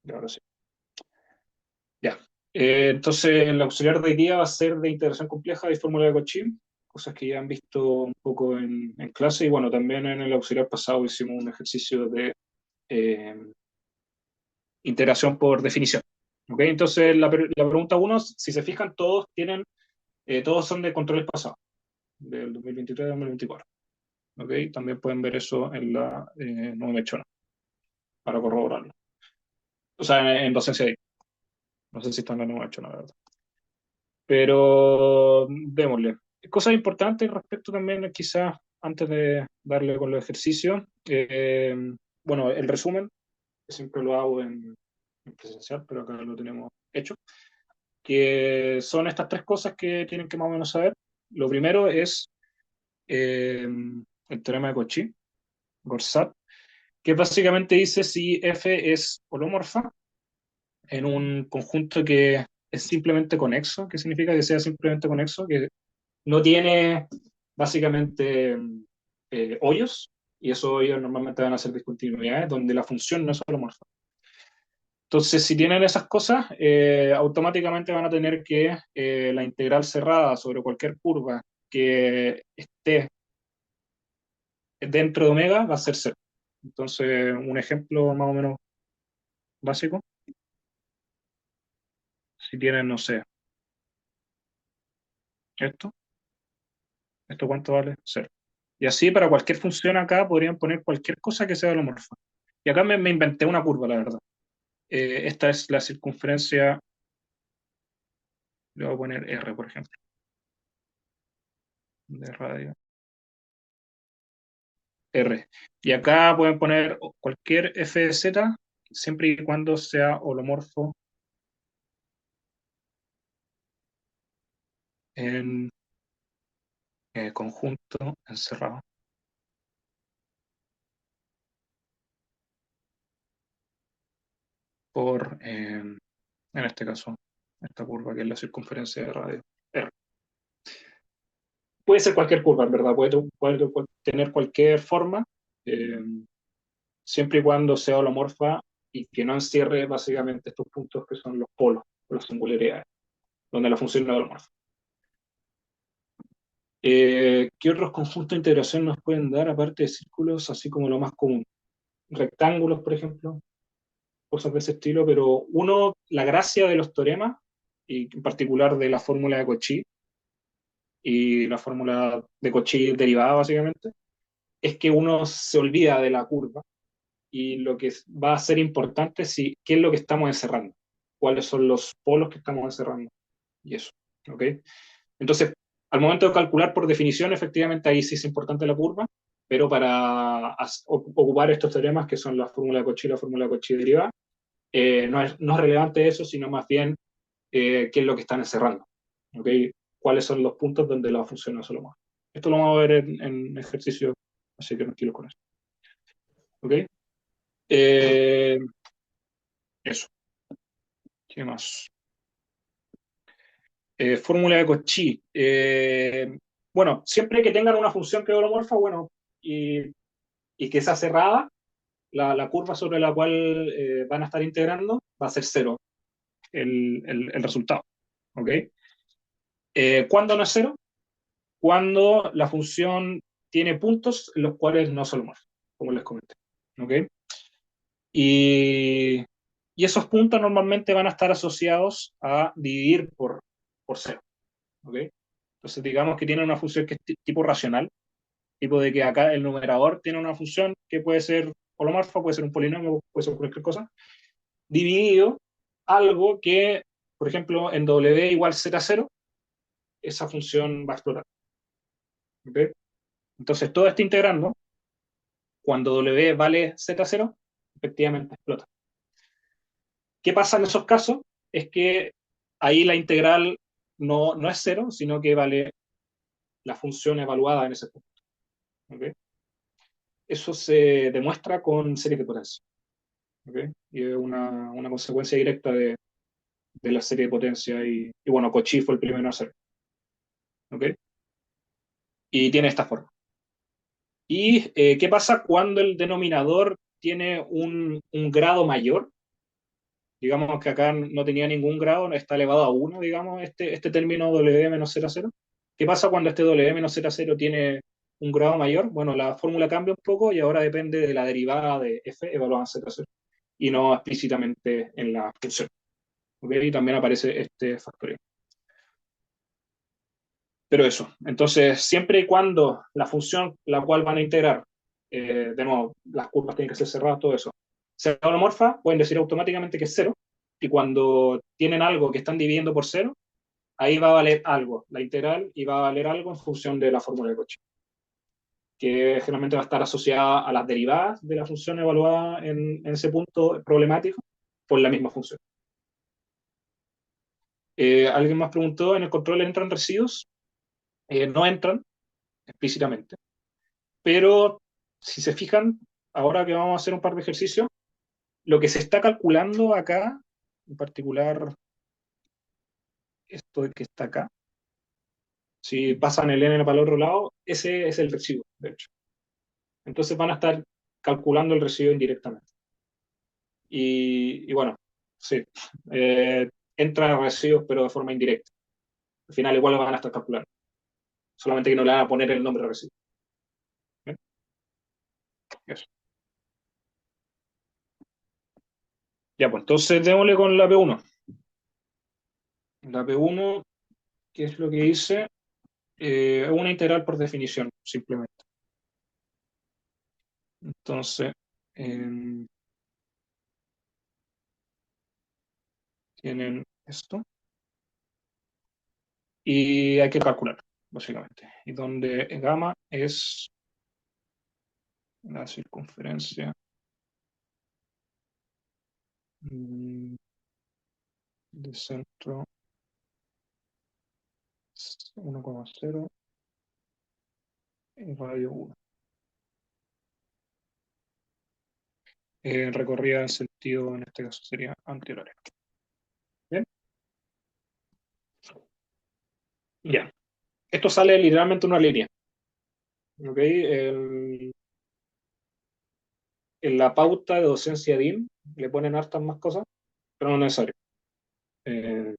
Y ahora sí. Ya. Entonces, el auxiliar de hoy día va a ser de integración compleja y fórmula de Cauchy, cosas que ya han visto un poco en clase. Y bueno, también en el auxiliar pasado hicimos un ejercicio de eh, integración por definición. ¿Ok? Entonces, la pregunta uno, si se fijan, todos son de controles pasados, del 2023 al 2024. ¿Ok? También pueden ver eso en la no me he hecho nada, para corroborarlo. O sea, en docencia de. No sé si están en la no me he hecho nada, ¿verdad? Pero démosle. Cosas importantes respecto también, quizás, antes de darle con los ejercicios. Bueno, el resumen, que siempre lo hago en presencial, pero acá lo tenemos hecho, que son estas tres cosas que tienen que más o menos saber. Lo primero es el teorema de Cauchy, Gorsat, que básicamente dice si F es holomorfa en un conjunto que es simplemente conexo. ¿Qué significa que sea simplemente conexo? Que no tiene básicamente hoyos, y esos hoyos normalmente van a ser discontinuidades, donde la función no es holomorfa. Entonces, si tienen esas cosas, automáticamente van a tener que la integral cerrada sobre cualquier curva que esté dentro de omega va a ser cero. Entonces, un ejemplo más o menos básico, si tienen, no sé, esto, ¿esto cuánto vale? Cero. Y así para cualquier función acá podrían poner cualquier cosa que sea holomorfa. Y acá me inventé una curva, la verdad. Esta es la circunferencia, le voy a poner R, por ejemplo, de radio, R. Y acá pueden poner cualquier f de z, siempre y cuando sea holomorfo en conjunto encerrado por, en este caso, esta curva que es la circunferencia de radio, R. Puede ser cualquier curva, en verdad, puede tener cualquier forma, eh, siempre y cuando sea holomorfa y que no encierre básicamente estos puntos que son los polos, o las singularidades, donde la función no es holomorfa. ¿Qué otros conjuntos de integración nos pueden dar aparte de círculos, así como lo más común? Rectángulos, por ejemplo, cosas de ese estilo, pero la gracia de los teoremas, y en particular de la fórmula de Cauchy y la fórmula de Cauchy derivada, básicamente, es que uno se olvida de la curva y lo que va a ser importante es qué es lo que estamos encerrando, cuáles son los polos que estamos encerrando, y eso, ¿ok? Entonces, al momento de calcular por definición, efectivamente ahí sí es importante la curva, pero para ocupar estos teoremas, que son la fórmula de Cauchy y la fórmula de Cauchy derivada, no es relevante eso, sino más bien qué es lo que están encerrando, ¿ok? Cuáles son los puntos donde la función no es solo más. Esto lo vamos a ver en ejercicio, así que tranquilo con eso, ¿ok? Eh, Eso, ¿qué más? Fórmula de Cauchy. Bueno, siempre que tengan una función que es holomorfa, bueno, y que sea cerrada, la curva sobre la cual van a estar integrando va a ser cero el resultado. ¿Ok? ¿Cuándo no es cero? Cuando la función tiene puntos en los cuales no es holomorfa, como les comenté. ¿Ok? Y, y esos puntos normalmente van a estar asociados a dividir por cero. ¿Ok? Entonces, digamos que tiene una función que es tipo racional, tipo de que acá el numerador tiene una función que puede ser holomorfa, puede ser un polinomio, puede ser cualquier cosa, dividido algo que, por ejemplo, en W igual Z0, esa función va a explotar. ¿Okay? Entonces, todo está integrando, cuando W vale Z0, efectivamente explota. ¿Qué pasa en esos casos? Es que ahí la integral no es cero, sino que vale la función evaluada en ese punto. ¿Okay? Eso se demuestra con series de potencia. ¿Okay? Y es una consecuencia directa de la serie de potencia. Y bueno, Cauchy fue el primero en hacer. ¿Okay? Y tiene esta forma. ¿Y qué pasa cuando el denominador tiene un grado mayor? digamos que acá no tenía ningún grado, está elevado a uno, digamos, este término W menos 0 a 0. ¿Qué pasa cuando este W menos 0 a 0 tiene un grado mayor? Bueno, la fórmula cambia un poco y ahora depende de la derivada de f evaluada en 0 a 0 y no explícitamente en la función. ¿Ok? Y también aparece este factorial. Pero eso, entonces siempre y cuando la función la cual van a integrar, de nuevo, las curvas tienen que ser cerradas, todo eso, sea holomorfa, pueden decir automáticamente que es cero, y cuando tienen algo que están dividiendo por cero, ahí va a valer algo, la integral, y va a valer algo en función de la fórmula de Cauchy, que generalmente va a estar asociada a las derivadas de la función evaluada en ese punto problemático por la misma función. Alguien más preguntó, ¿en el control entran residuos? No entran explícitamente. Pero si se fijan, ahora que vamos a hacer un par de ejercicios, lo que se está calculando acá, en particular esto que está acá, si pasan el n para el otro lado, ese es el residuo, de hecho. Entonces van a estar calculando el residuo indirectamente. Y bueno, sí, entran residuos pero de forma indirecta. Al final igual lo van a estar calculando, solamente que no le van a poner el nombre de residuo. ¿Bien? Eso. Ya, pues entonces démosle con la P1. La P1, ¿qué es lo que dice? Es una integral por definición, simplemente. Entonces, eh, tienen esto y hay que calcular, básicamente. Y donde gamma es la circunferencia mm, de centro 1,0 y radio 1. Recorrida en sentido, en este caso sería antihorario. Bien, ya. Esto sale literalmente una línea. ¿Ok? En la pauta de docencia DIN le ponen hartas más cosas, pero no es necesario. Eh,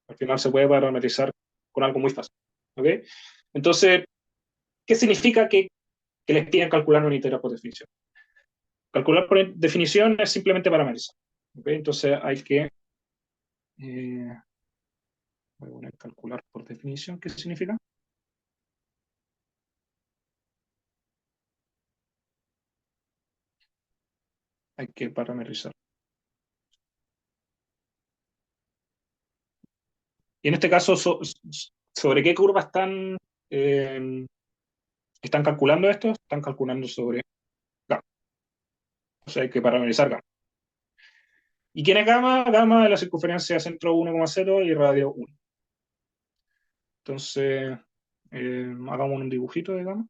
Al final se puede parametrizar con algo muy fácil. ¿Ok? Entonces, ¿qué significa que les piden calcular una integral por definición? Calcular por definición es simplemente parametrizar. ¿Ok? Entonces hay que... voy a poner calcular por definición. ¿Qué significa? Hay que parametrizar. Y en este caso, ¿sobre qué curva eh, están calculando esto? Están calculando sobre gamma. O sea, hay que parametrizar gamma. ¿Y quién es gamma? Gamma es la circunferencia de centro 1,0 y radio 1. Entonces, hagamos un dibujito de gamma.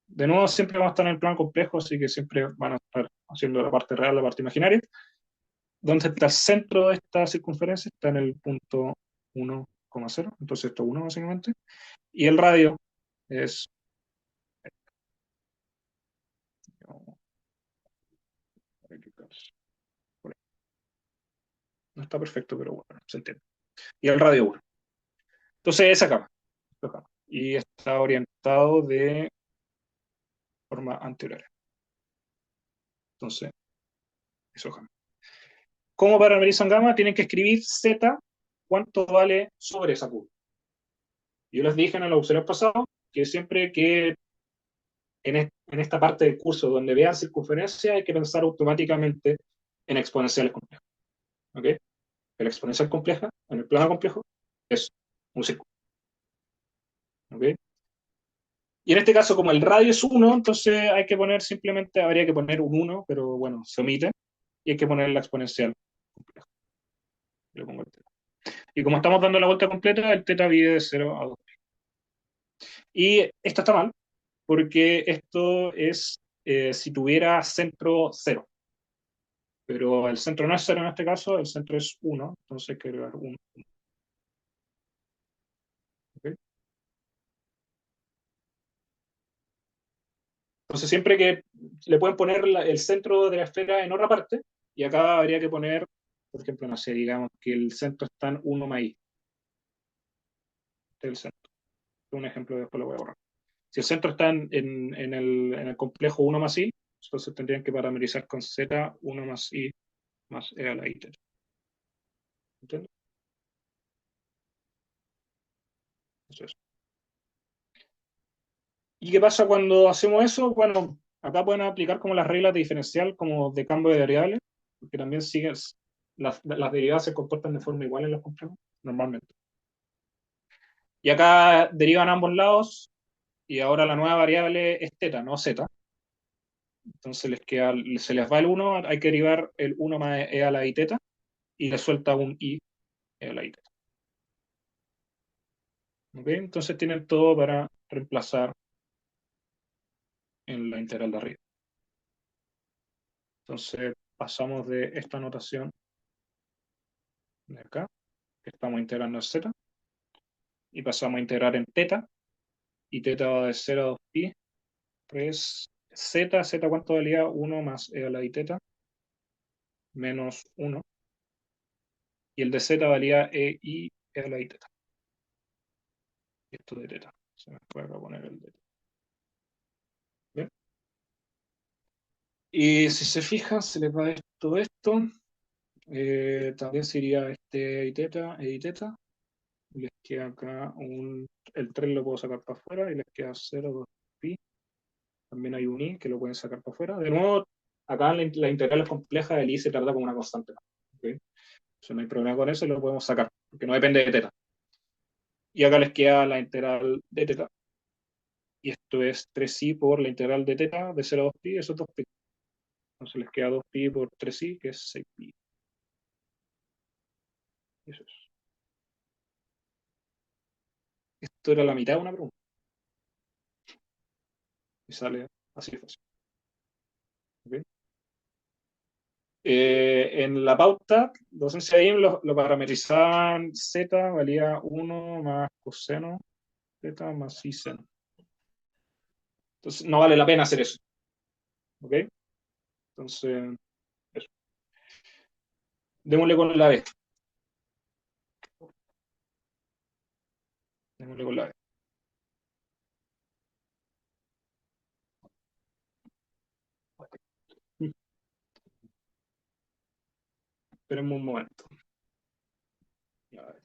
De nuevo, siempre vamos a estar en el plano complejo, así que siempre van a estar haciendo la parte real, la parte imaginaria. ¿Dónde está el centro de esta circunferencia? Está en el punto 1,0, entonces esto es 1 básicamente. Y el radio es... No está perfecto, pero bueno, se entiende. Y el radio 1. Entonces es acá. Y está orientado de forma anterior. Entonces, eso es. ¿Cómo parametrizan gamma? Tienen que escribir z, cuánto vale sobre esa curva. Yo les dije en el auxiliar pasado que siempre que en esta parte del curso donde vean circunferencia hay que pensar automáticamente en exponenciales complejas. ¿Ok? La exponencial compleja, en el plano complejo, es un círculo. ¿Ok? Y en este caso, como el radio es 1, entonces hay que poner simplemente, habría que poner un 1, pero bueno, se omite, y hay que poner la exponencial compleja. Le pongo el teta. Y como estamos dando la vuelta completa, el teta viene de 0 a 2. Y esto está mal, porque esto es si tuviera centro 0. Pero el centro no es 0 en este caso, el centro es 1, entonces hay que agregar 1. ¿Okay? Entonces siempre que le pueden poner el centro de la esfera en otra parte, y acá habría que poner por ejemplo, no sé, digamos que el centro está en 1 más i, este es el centro. Este es un ejemplo, después lo voy a borrar. Si el centro está en el complejo 1 más i, entonces tendrían que parametrizar con z 1 más i más e a la i teta. ¿Entiendes? Eso es. ¿Y qué pasa cuando hacemos eso? Bueno, acá pueden aplicar como las reglas de diferencial, como de cambio de variables, porque también siguen, las derivadas se comportan de forma igual en los complejos, normalmente. Y acá derivan ambos lados, y ahora la nueva variable es teta, no z. Entonces se les va el 1, hay que derivar el 1 más e a la i teta, y le suelta un i e a la i teta. ¿Ok? Entonces tienen todo para reemplazar en la integral de arriba. Entonces pasamos de esta notación de acá, que estamos integrando en z, y pasamos a integrar en teta, y teta va de 0 a 2pi, 3 z, z cuánto valía 1 más e a la i teta, menos 1, y el de z valía e i e a la i teta. Y esto de teta, se me puede acá poner el de teta. ¿Bien? Y si se fijan, se les va esto, también sería este e i teta, les queda acá el 3 lo puedo sacar para afuera, y les queda 0, 2 pi, también hay un i que lo pueden sacar para afuera. De nuevo, acá la integral es compleja, el i se trata como una constante. ¿Okay? Entonces no hay problema con eso, lo podemos sacar, porque no depende de teta. Y acá les queda la integral de teta, y esto es 3i por la integral de teta de 0 a 2pi, eso es 2pi. Entonces les queda 2pi por 3i, que es 6pi. Eso es. Esto era la mitad de una pregunta, y sale así de fácil. ¿Okay? En la pauta, docencia IM lo parametrizaban z, valía 1 más coseno z más i seno. Entonces no vale la pena hacer eso. ¿Ok? Entonces, eso. Démosle con la B. Démosle con la B. Esperemos un momento. A ver.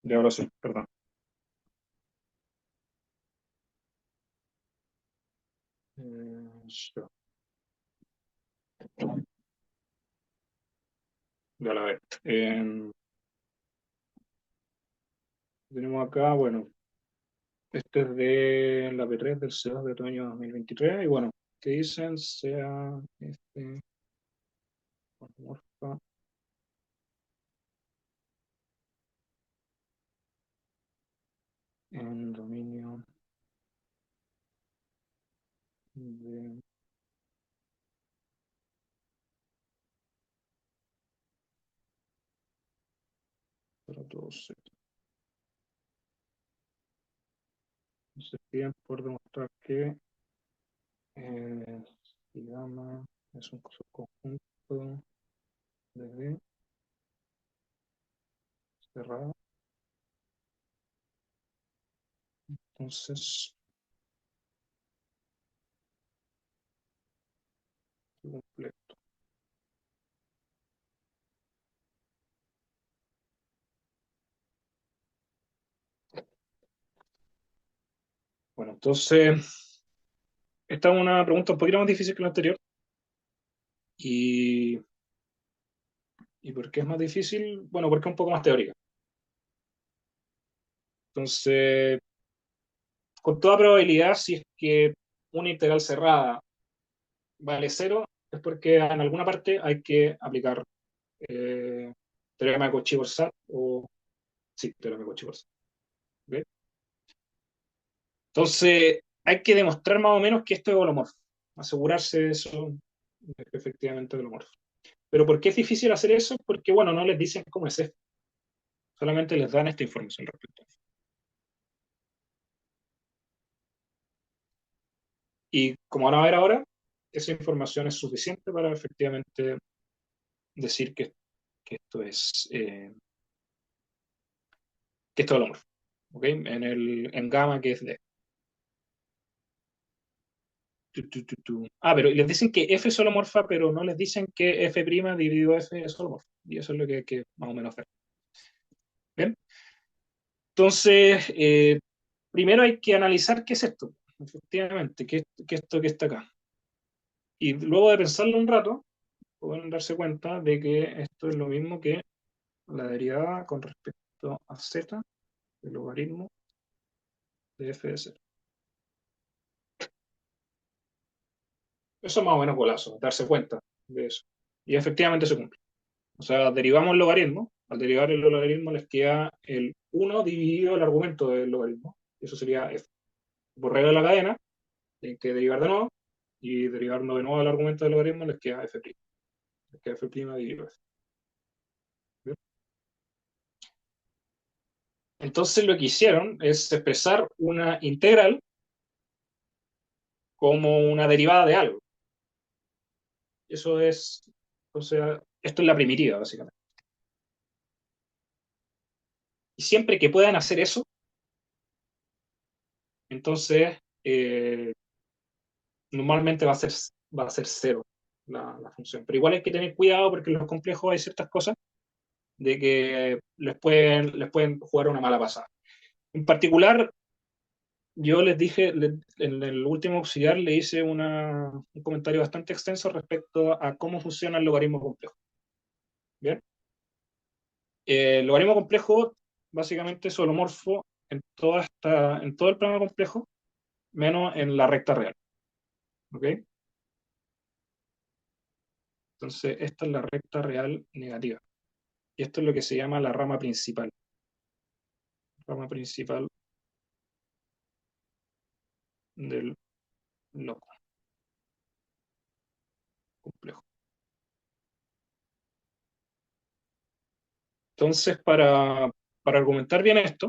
Ya ahora sí, perdón. Ya, ya la B. Tenemos acá, bueno, este es de la P3 del C2 de otoño 2023. Y bueno, ¿qué dicen? Sea morfa en dominio de 0,12. Se piden por demostrar que si gamma es un subconjunto de B cerrado, entonces completo. Bueno, entonces, esta es una pregunta un poquito más difícil que la anterior. ¿Y, ¿y por qué es más difícil? Bueno, porque es un poco más teórica. Entonces, con toda probabilidad, si es que una integral cerrada vale cero, es porque en alguna parte hay que aplicar eh, teorema de Cauchy-Borset o sí, teorema de Cauchy-Borset. ¿Ok? Entonces, hay que demostrar más o menos que esto es holomorfo, asegurarse de eso, de que efectivamente es holomorfo. Pero ¿por qué es difícil hacer eso? Porque, bueno, no les dicen cómo es esto, solamente les dan esta información respecto a eso. Y como van a ver ahora, esa información es suficiente para efectivamente decir que esto es que esto es holomorfo. ¿Ok? En gamma, que es D. Pero les dicen que F es holomorfa, pero no les dicen que F' dividido F es holomorfo. Y eso es lo que hay que más o menos ver. ¿Bien? Entonces, primero hay que analizar qué es esto, efectivamente, qué esto que está acá. Y luego de pensarlo un rato, pueden darse cuenta de que esto es lo mismo que la derivada con respecto a z, el logaritmo de f de z. Eso es más o menos golazo, darse cuenta de eso. Y efectivamente se cumple. O sea, derivamos el logaritmo, al derivar el logaritmo les queda el 1 dividido el argumento del logaritmo, y eso sería f. Por regla de la cadena, tienen que derivar de nuevo, y derivando de nuevo el argumento del logaritmo les queda f'. Les queda f' dividido f. ¿Bien? Entonces lo que hicieron es expresar una integral como una derivada de algo. Eso es, o sea, esto es la primitiva, básicamente. Y siempre que puedan hacer eso, entonces normalmente va a ser cero la función. Pero igual hay que tener cuidado porque en los complejos hay ciertas cosas de que les pueden jugar una mala pasada. En particular, yo les dije, en el último auxiliar le hice un comentario bastante extenso respecto a cómo funciona el logaritmo complejo. ¿Bien? El logaritmo complejo básicamente es holomorfo en todo el plano complejo, menos en la recta real. ¿Ok? Entonces, esta es la recta real negativa. Y esto es lo que se llama la rama principal. Rama principal del loco complejo. Entonces, para argumentar bien esto,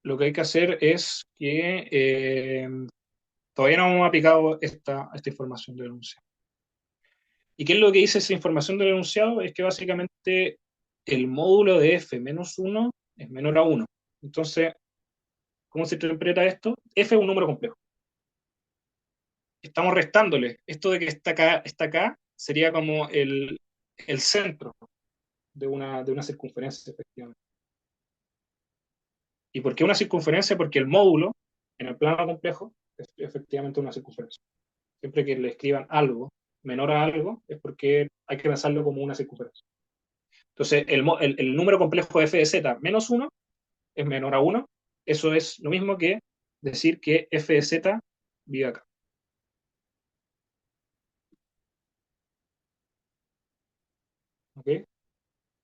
lo que hay que hacer es que todavía no hemos aplicado esta información del enunciado. ¿Y qué es lo que dice esa información del enunciado? Es que básicamente el módulo de f menos 1 es menor a 1. Entonces, ¿cómo se interpreta esto? F es un número complejo. Estamos restándole. Esto de que está acá sería como el centro de una circunferencia, efectivamente. ¿Y por qué una circunferencia? Porque el módulo en el plano complejo es efectivamente una circunferencia. Siempre que le escriban algo menor a algo es porque hay que pensarlo como una circunferencia. Entonces, el número complejo f de z menos 1 es menor a 1. Eso es lo mismo que decir que f de z vive acá. ¿Ok?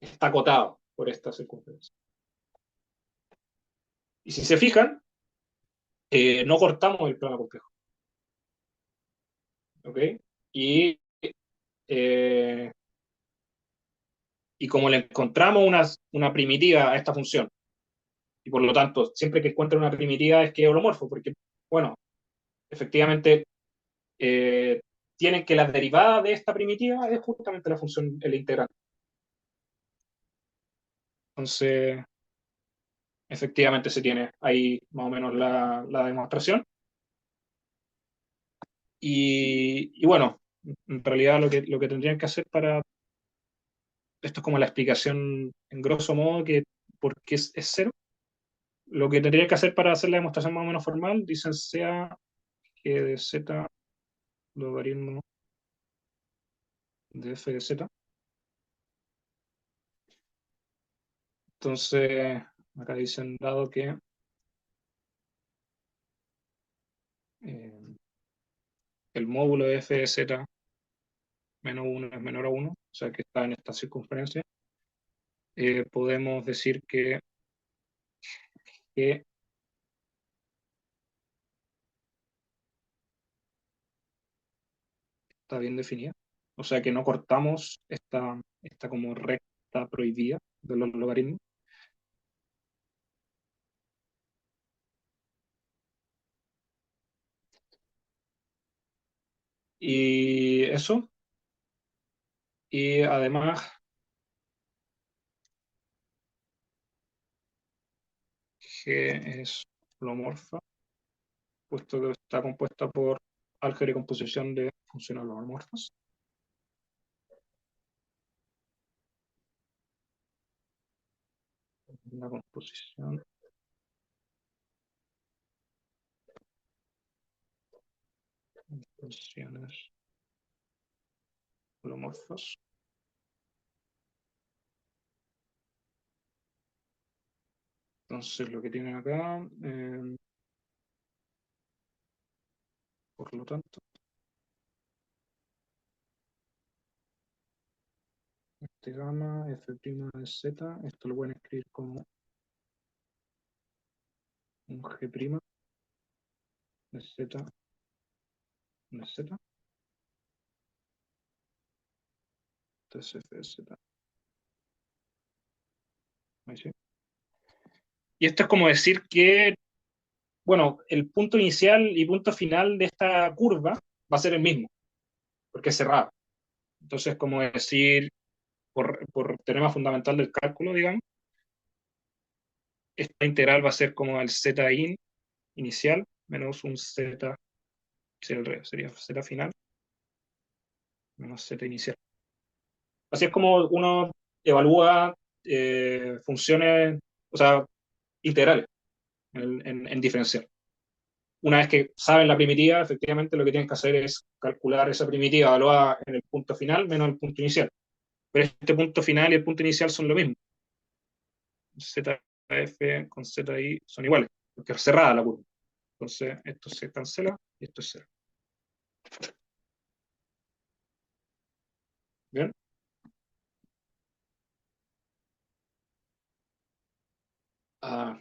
Está acotado por esta circunferencia. Y si se fijan, no cortamos el plano complejo. ¿Ok? Y, eh, y como le encontramos una primitiva a esta función, y por lo tanto, siempre que encuentre una primitiva es que es holomorfo, porque, bueno, efectivamente, eh, tienen que la derivada de esta primitiva es justamente la función, el integrante. Entonces, efectivamente se tiene ahí más o menos la demostración. Y bueno, en realidad lo que tendrían que hacer para, esto es como la explicación en grosso modo, que por qué es cero. Lo que tendrían que hacer para hacer la demostración más o menos formal, dicen sea g de z logaritmo de f de z. Entonces, Acá dicen, dado que el módulo de f de z menos 1 es menor a 1, o sea que está en esta circunferencia, podemos decir que está bien definida. O sea que no cortamos esta como recta prohibida de los logaritmos. Y eso, y además G es holomorfa, puesto que está compuesta por álgebra y composición de funciones holomorfas. La composición de funciones holomorfas. Entonces lo que tienen acá, por lo tanto, este gamma, f' de z, esto lo pueden escribir como un g' de z de z, entonces f de z. Ahí sí. Y esto es como decir que, bueno, el punto inicial y punto final de esta curva va a ser el mismo, porque es cerrado. Entonces, como decir, por teorema fundamental del cálculo, digamos, esta integral va a ser como el z inicial menos un z, sería z final menos z inicial. Así es como uno evalúa funciones, o sea, integrales en diferencial. Una vez que saben la primitiva, efectivamente lo que tienen que hacer es calcular esa primitiva evaluada en el punto final menos el punto inicial. Pero este punto final y el punto inicial son lo mismo. ZF con ZI son iguales, porque es cerrada la curva. Entonces esto se cancela y esto es cero. ¿Bien?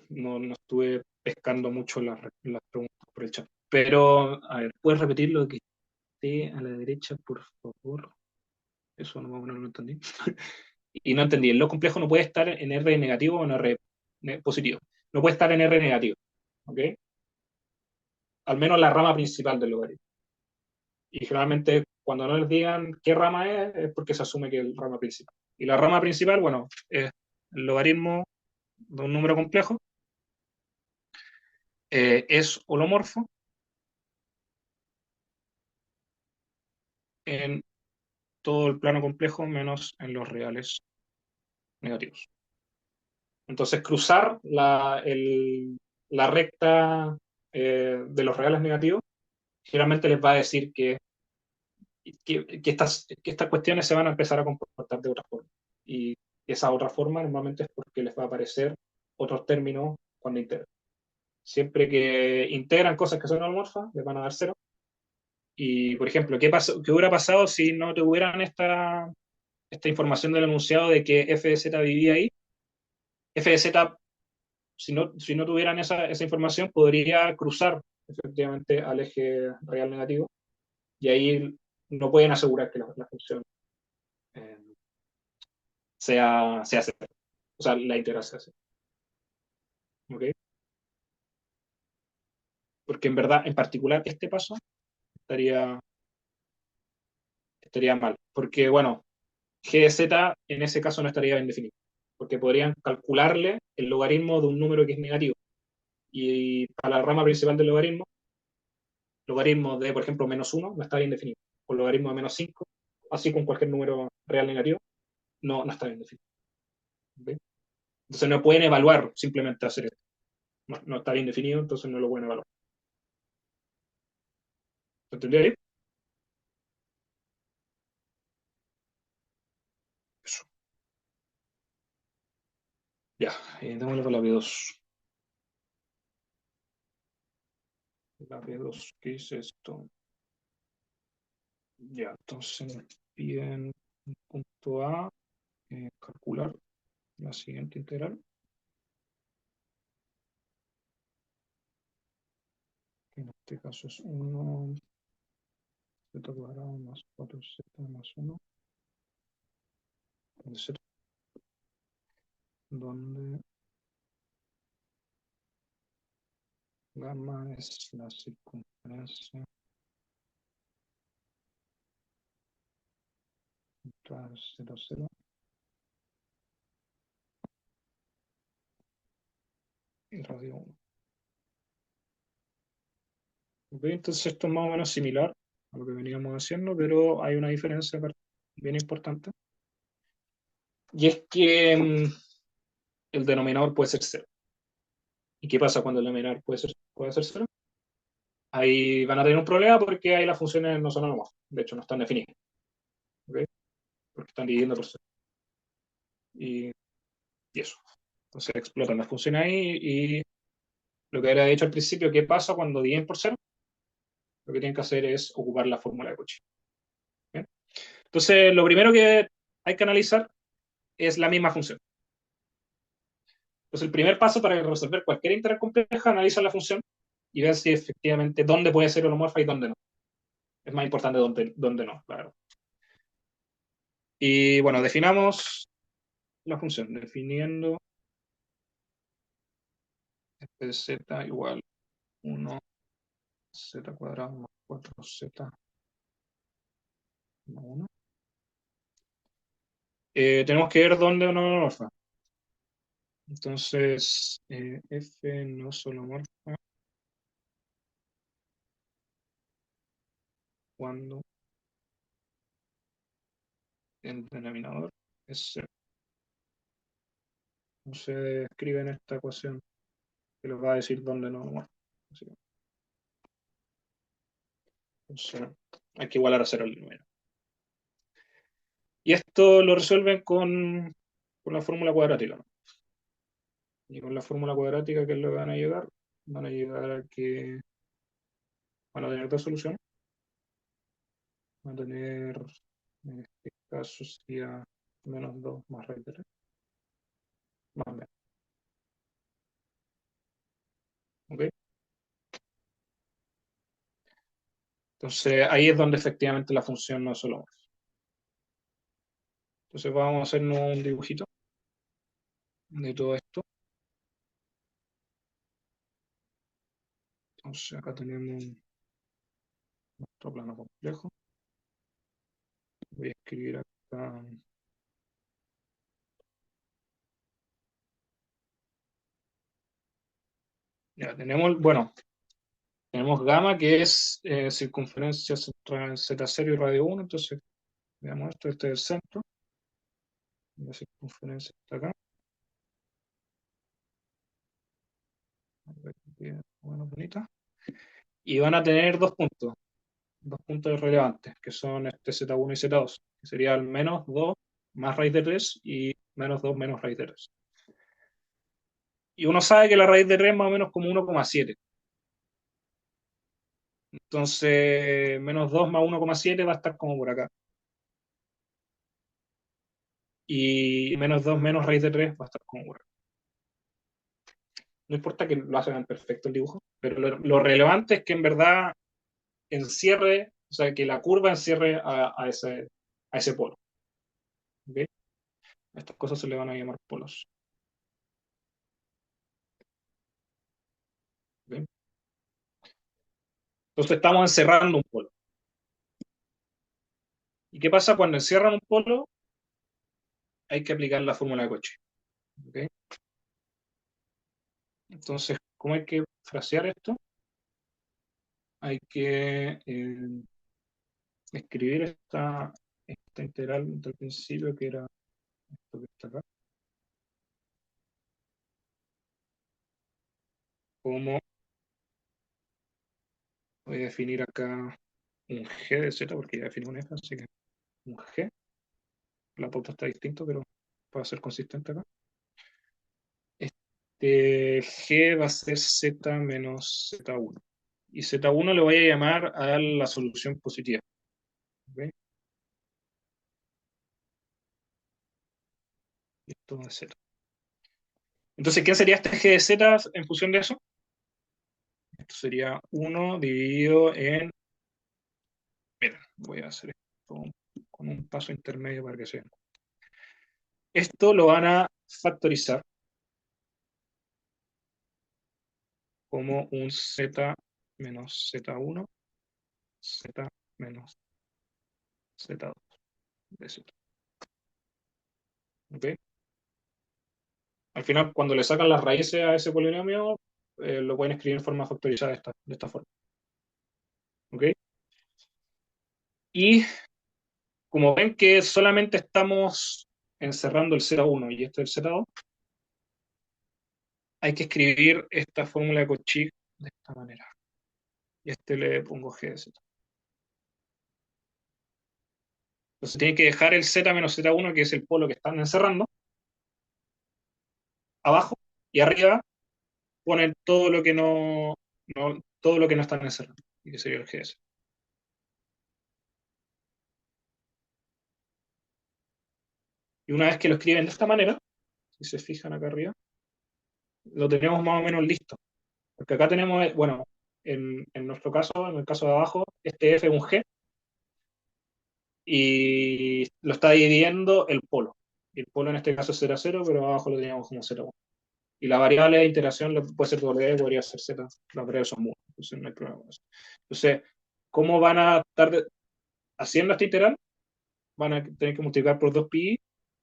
No estuve pescando mucho las preguntas por el chat. Pero, a ver, ¿puedes repetir lo que esté a la derecha, por favor? Eso no lo entendí. Y no entendí, el log complejo no puede estar en R negativo o en R positivo. No puede estar en R negativo. ¿Ok? Al menos la rama principal del logaritmo. Y generalmente cuando no les digan qué rama es porque se asume que es el rama principal. Y la rama principal, bueno, es el logaritmo de un número complejo, es holomorfo en todo el plano complejo menos en los reales negativos. Entonces, cruzar la recta de los reales negativos generalmente les va a decir que estas cuestiones se van a empezar a comportar de otra forma. Y esa otra forma normalmente es porque les va a aparecer otros términos cuando integran. Siempre que integran cosas que son holomorfas, les van a dar cero. Y, por ejemplo, ¿qué hubiera pasado si no tuvieran esta información del enunciado de que f de z vivía ahí? F de z, si no tuvieran esa información, podría cruzar efectivamente al eje real negativo y ahí no pueden asegurar que la función eh, sea cero. O sea, la integral sea cero. ¿Ok? Porque en verdad, en particular, este paso estaría, estaría mal. Porque, bueno, g de z en ese caso no estaría bien definido. Porque podrían calcularle el logaritmo de un número que es negativo. Y para la rama principal del logaritmo de, por ejemplo, -1 no está bien definido. O logaritmo de -5, así con cualquier número real negativo, no está bien definido. ¿Okay? Entonces no pueden evaluar simplemente hacer esto. No está bien definido, entonces no lo pueden evaluar. ¿Entendí ahí? Eso. Ya, démosle para la P2. La P2, ¿qué es esto? Ya, entonces nos piden un punto A, calcular la siguiente integral, que en este caso es 1 z cuadrado más 4z más 1, donde gamma es la circunferencia entre 0, 0 y radio 1. Ok, entonces esto es más o menos similar a lo que veníamos haciendo, pero hay una diferencia bien importante. Y es que el denominador puede ser cero. ¿Y qué pasa cuando el denominador puede ser cero? Ahí van a tener un problema porque ahí las funciones no son homómorfas. De hecho, no están definidas. ¿Ok? Porque están dividiendo por cero. Y, y eso. Entonces explotan las funciones ahí y lo que había dicho al principio, ¿qué pasa cuando dividen por cero? Lo que tienen que hacer es ocupar la fórmula de Cauchy. ¿Bien? Entonces, lo primero que hay que analizar es la misma función. Entonces, el primer paso para resolver cualquier integral compleja, analiza la función y ver si efectivamente dónde puede ser holomorfa y dónde no. Es más importante dónde no, claro. Y bueno, definamos la función, definiendo z igual 1 z cuadrado más 4z más 1. Tenemos que ver dónde no es holomorfa. Entonces, f no es holomorfa cuando el denominador es cero. No se escribe en esta ecuación que les va a decir dónde no es holomorfa. Entonces, hay que igualar a cero el número. Y esto lo resuelven con la fórmula cuadrática, ¿no? Y con la fórmula cuadrática, ¿qué es lo que van a llegar? Van a llegar a que van a tener dos soluciones. Van a tener, en este caso sería menos 2 más raíz de 3, más menos. ¿Ok? Entonces ahí es donde efectivamente la función no es solo. Entonces vamos a hacernos un dibujito de todo esto. Entonces acá tenemos nuestro plano complejo. Voy a escribir acá. Ya tenemos, bueno, tenemos gamma que es circunferencia entre Z0 y radio 1. Entonces veamos esto, este es el centro. La circunferencia está acá. Bueno, bonita. Y van a tener dos puntos relevantes, que son este Z1 y Z2, que sería el menos 2 más raíz de 3 y menos 2 menos raíz de 3. Y uno sabe que la raíz de 3 es más o menos como 1,7. Entonces, menos 2 más 1,7 va a estar como por acá. Y menos 2 menos raíz de 3 va a estar como por acá. No importa que lo hagan perfecto el dibujo, pero lo relevante es que en verdad encierre, o sea, que la curva encierre a ese polo. ¿Okay? A estas cosas se le van a llamar polos. ¿Okay? Entonces estamos encerrando un polo. ¿Y qué pasa cuando encierran un polo? Hay que aplicar la fórmula de Cauchy. ¿Okay? Entonces, ¿cómo hay que frasear esto? Hay que escribir esta integral del principio, que era esto que está acá, como voy a definir acá un g de z, porque ya definí un f, así que un g, la pauta está distinto, pero para ser consistente acá. G va a ser Z menos Z1. Y Z1 le voy a llamar a la solución positiva. ¿Ok? Esto va a ser. Entonces, ¿qué sería este G de Z en función de eso? Esto sería 1 dividido en. Mira, voy a hacer esto con un paso intermedio para que se vean. Esto lo van a factorizar como un Z menos Z1, Z menos Z2 de Z. ¿Ok? Al final, cuando le sacan las raíces a ese polinomio, lo pueden escribir en forma factorizada de esta forma. ¿Ok? Y como ven que solamente estamos encerrando el Z1 y este es el Z2, hay que escribir esta fórmula de Cauchy de esta manera. Y este le pongo G de Z. Entonces tienen que dejar el Z menos Z1, que es el polo que están encerrando, abajo, y arriba ponen todo lo que no están encerrando, y que sería el G de Z. Y una vez que lo escriben de esta manera, si se fijan acá arriba, lo tenemos más o menos listo. Porque acá tenemos, bueno, en nuestro caso, en el caso de abajo, este F es un G y lo está dividiendo el polo. Y el polo en este caso será cero, pero abajo lo teníamos como 0. Y la variable de iteración puede ser W, podría ser Z. Las variables son múltiples, entonces no hay problema con eso. Entonces, ¿cómo van a estar haciendo esta iteral? Van a tener que multiplicar por 2pi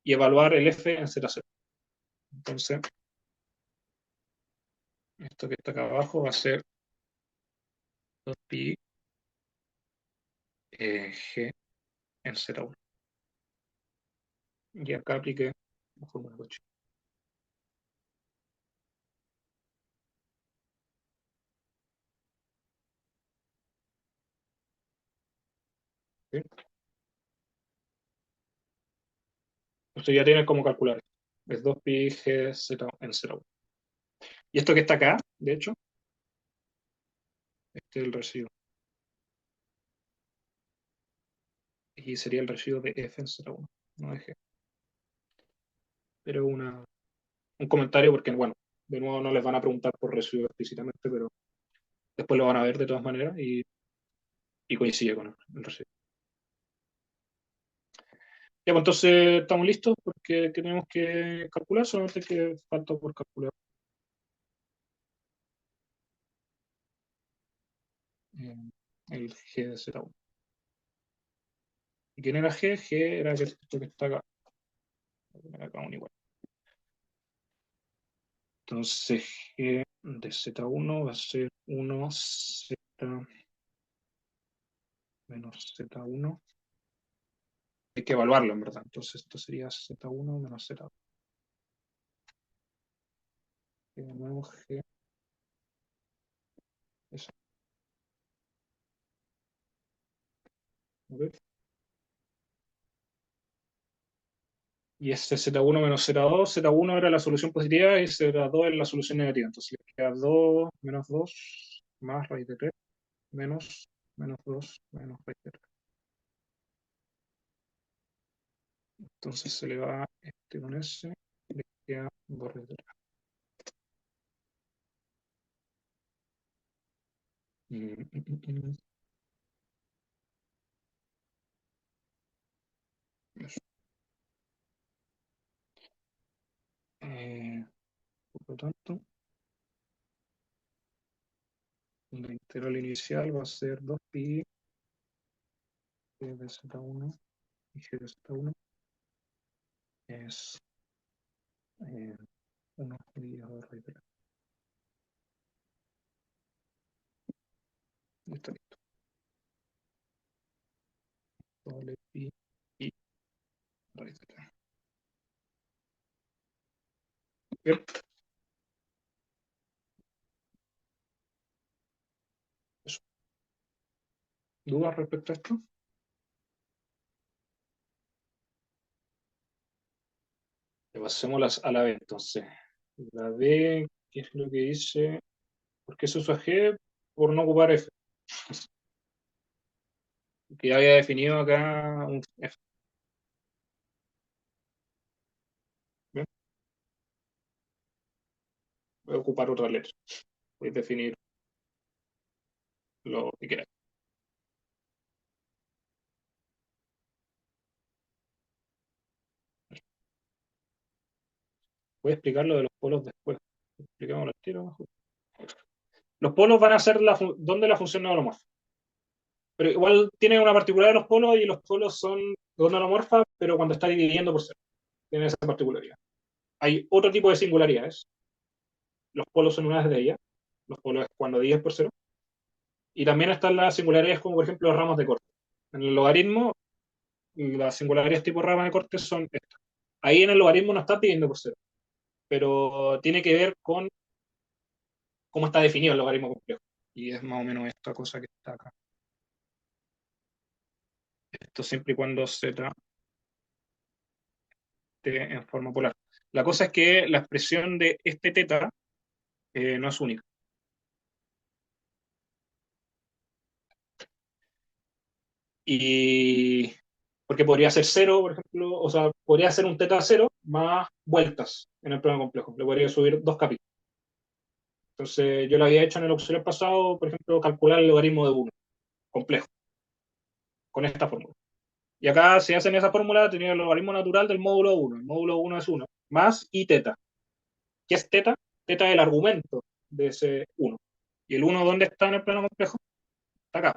y evaluar el F en Z0. Entonces, esto que está acá abajo va a ser 2pi G en Z1. Y acá apliqué la fórmula de Cauchy. ¿Sí? Entonces ya tienes cómo calcular. Es 2pi G Z en 0. Y esto que está acá, de hecho, este es el residuo. Y sería el residuo de F en 0,1, no de G. Pero un comentario porque, bueno, de nuevo no les van a preguntar por residuo explícitamente, pero después lo van a ver de todas maneras y coincide con el residuo. Ya, pues entonces estamos listos porque tenemos que calcular, solamente que falta por calcular eh, el G de Z1. ¿Y quién era G? G era esto que está acá. Acá un igual. Entonces G de Z1 va a ser 1 Z menos Z1. Hay que evaluarlo en verdad. Entonces esto sería Z1 menos Z2. Y de nuevo G. Eso. ¿Ok? Y este Z1 menos Z2. Z1 era la solución positiva y Z2 es la solución negativa. Entonces le queda 2 menos 2 más raíz de 3 menos 2 menos raíz de 3. Entonces se le va este con ese. Le queda 2 raíz de 3. Mm, mm, mm, mm. Eso. Eh, por lo tanto, la integral inicial va a ser 2pi de Z1 y G de Z1 es 1 dividido por raíz de 3. Listo, listo. Doble pi y raíz de 3. Bien, eso. ¿Dudas respecto a esto? Le pasemos a la vez, entonces. La D, ¿qué es lo que dice? ¿Por qué se usa G? Por no ocupar F. Que ya había definido acá un F. ¿Bien? Voy a ocupar otra letra. Voy a definir lo que quieras. Voy a explicar lo de los polos después. Explicamos el tiro mejor. Los polos van a ser donde la función neuromorfa. Pero igual tiene una particularidad los polos y los polos son de onda neuromorfa, pero cuando está dividiendo por cero. Tiene esa particularidad. Hay otro tipo de singularidades. Los polos son una de ellas. Los polos es cuando divides por cero. Y también están las singularidades como por ejemplo los ramos de corte. En el logaritmo, las singularidades tipo rama de corte son estas. Ahí en el logaritmo no está dividiendo por cero, pero tiene que ver con cómo está definido el logaritmo complejo. Y es más o menos esta cosa que está acá. Esto siempre y cuando z esté en forma polar. La cosa es que la expresión de este teta no es única. Y porque podría ser cero, por ejemplo, o sea, podría ser un teta cero más vueltas en el plano complejo. Le podría subir dos capítulos. Entonces, yo lo había hecho en el auxiliar pasado, por ejemplo, calcular el logaritmo de uno complejo, con esta fórmula. Y acá, si hacen esa fórmula, tenía el logaritmo natural del módulo uno. El módulo uno es uno más i teta. ¿Qué es teta? Teta es el argumento de ese uno. ¿Y el uno dónde está en el plano complejo? Está acá.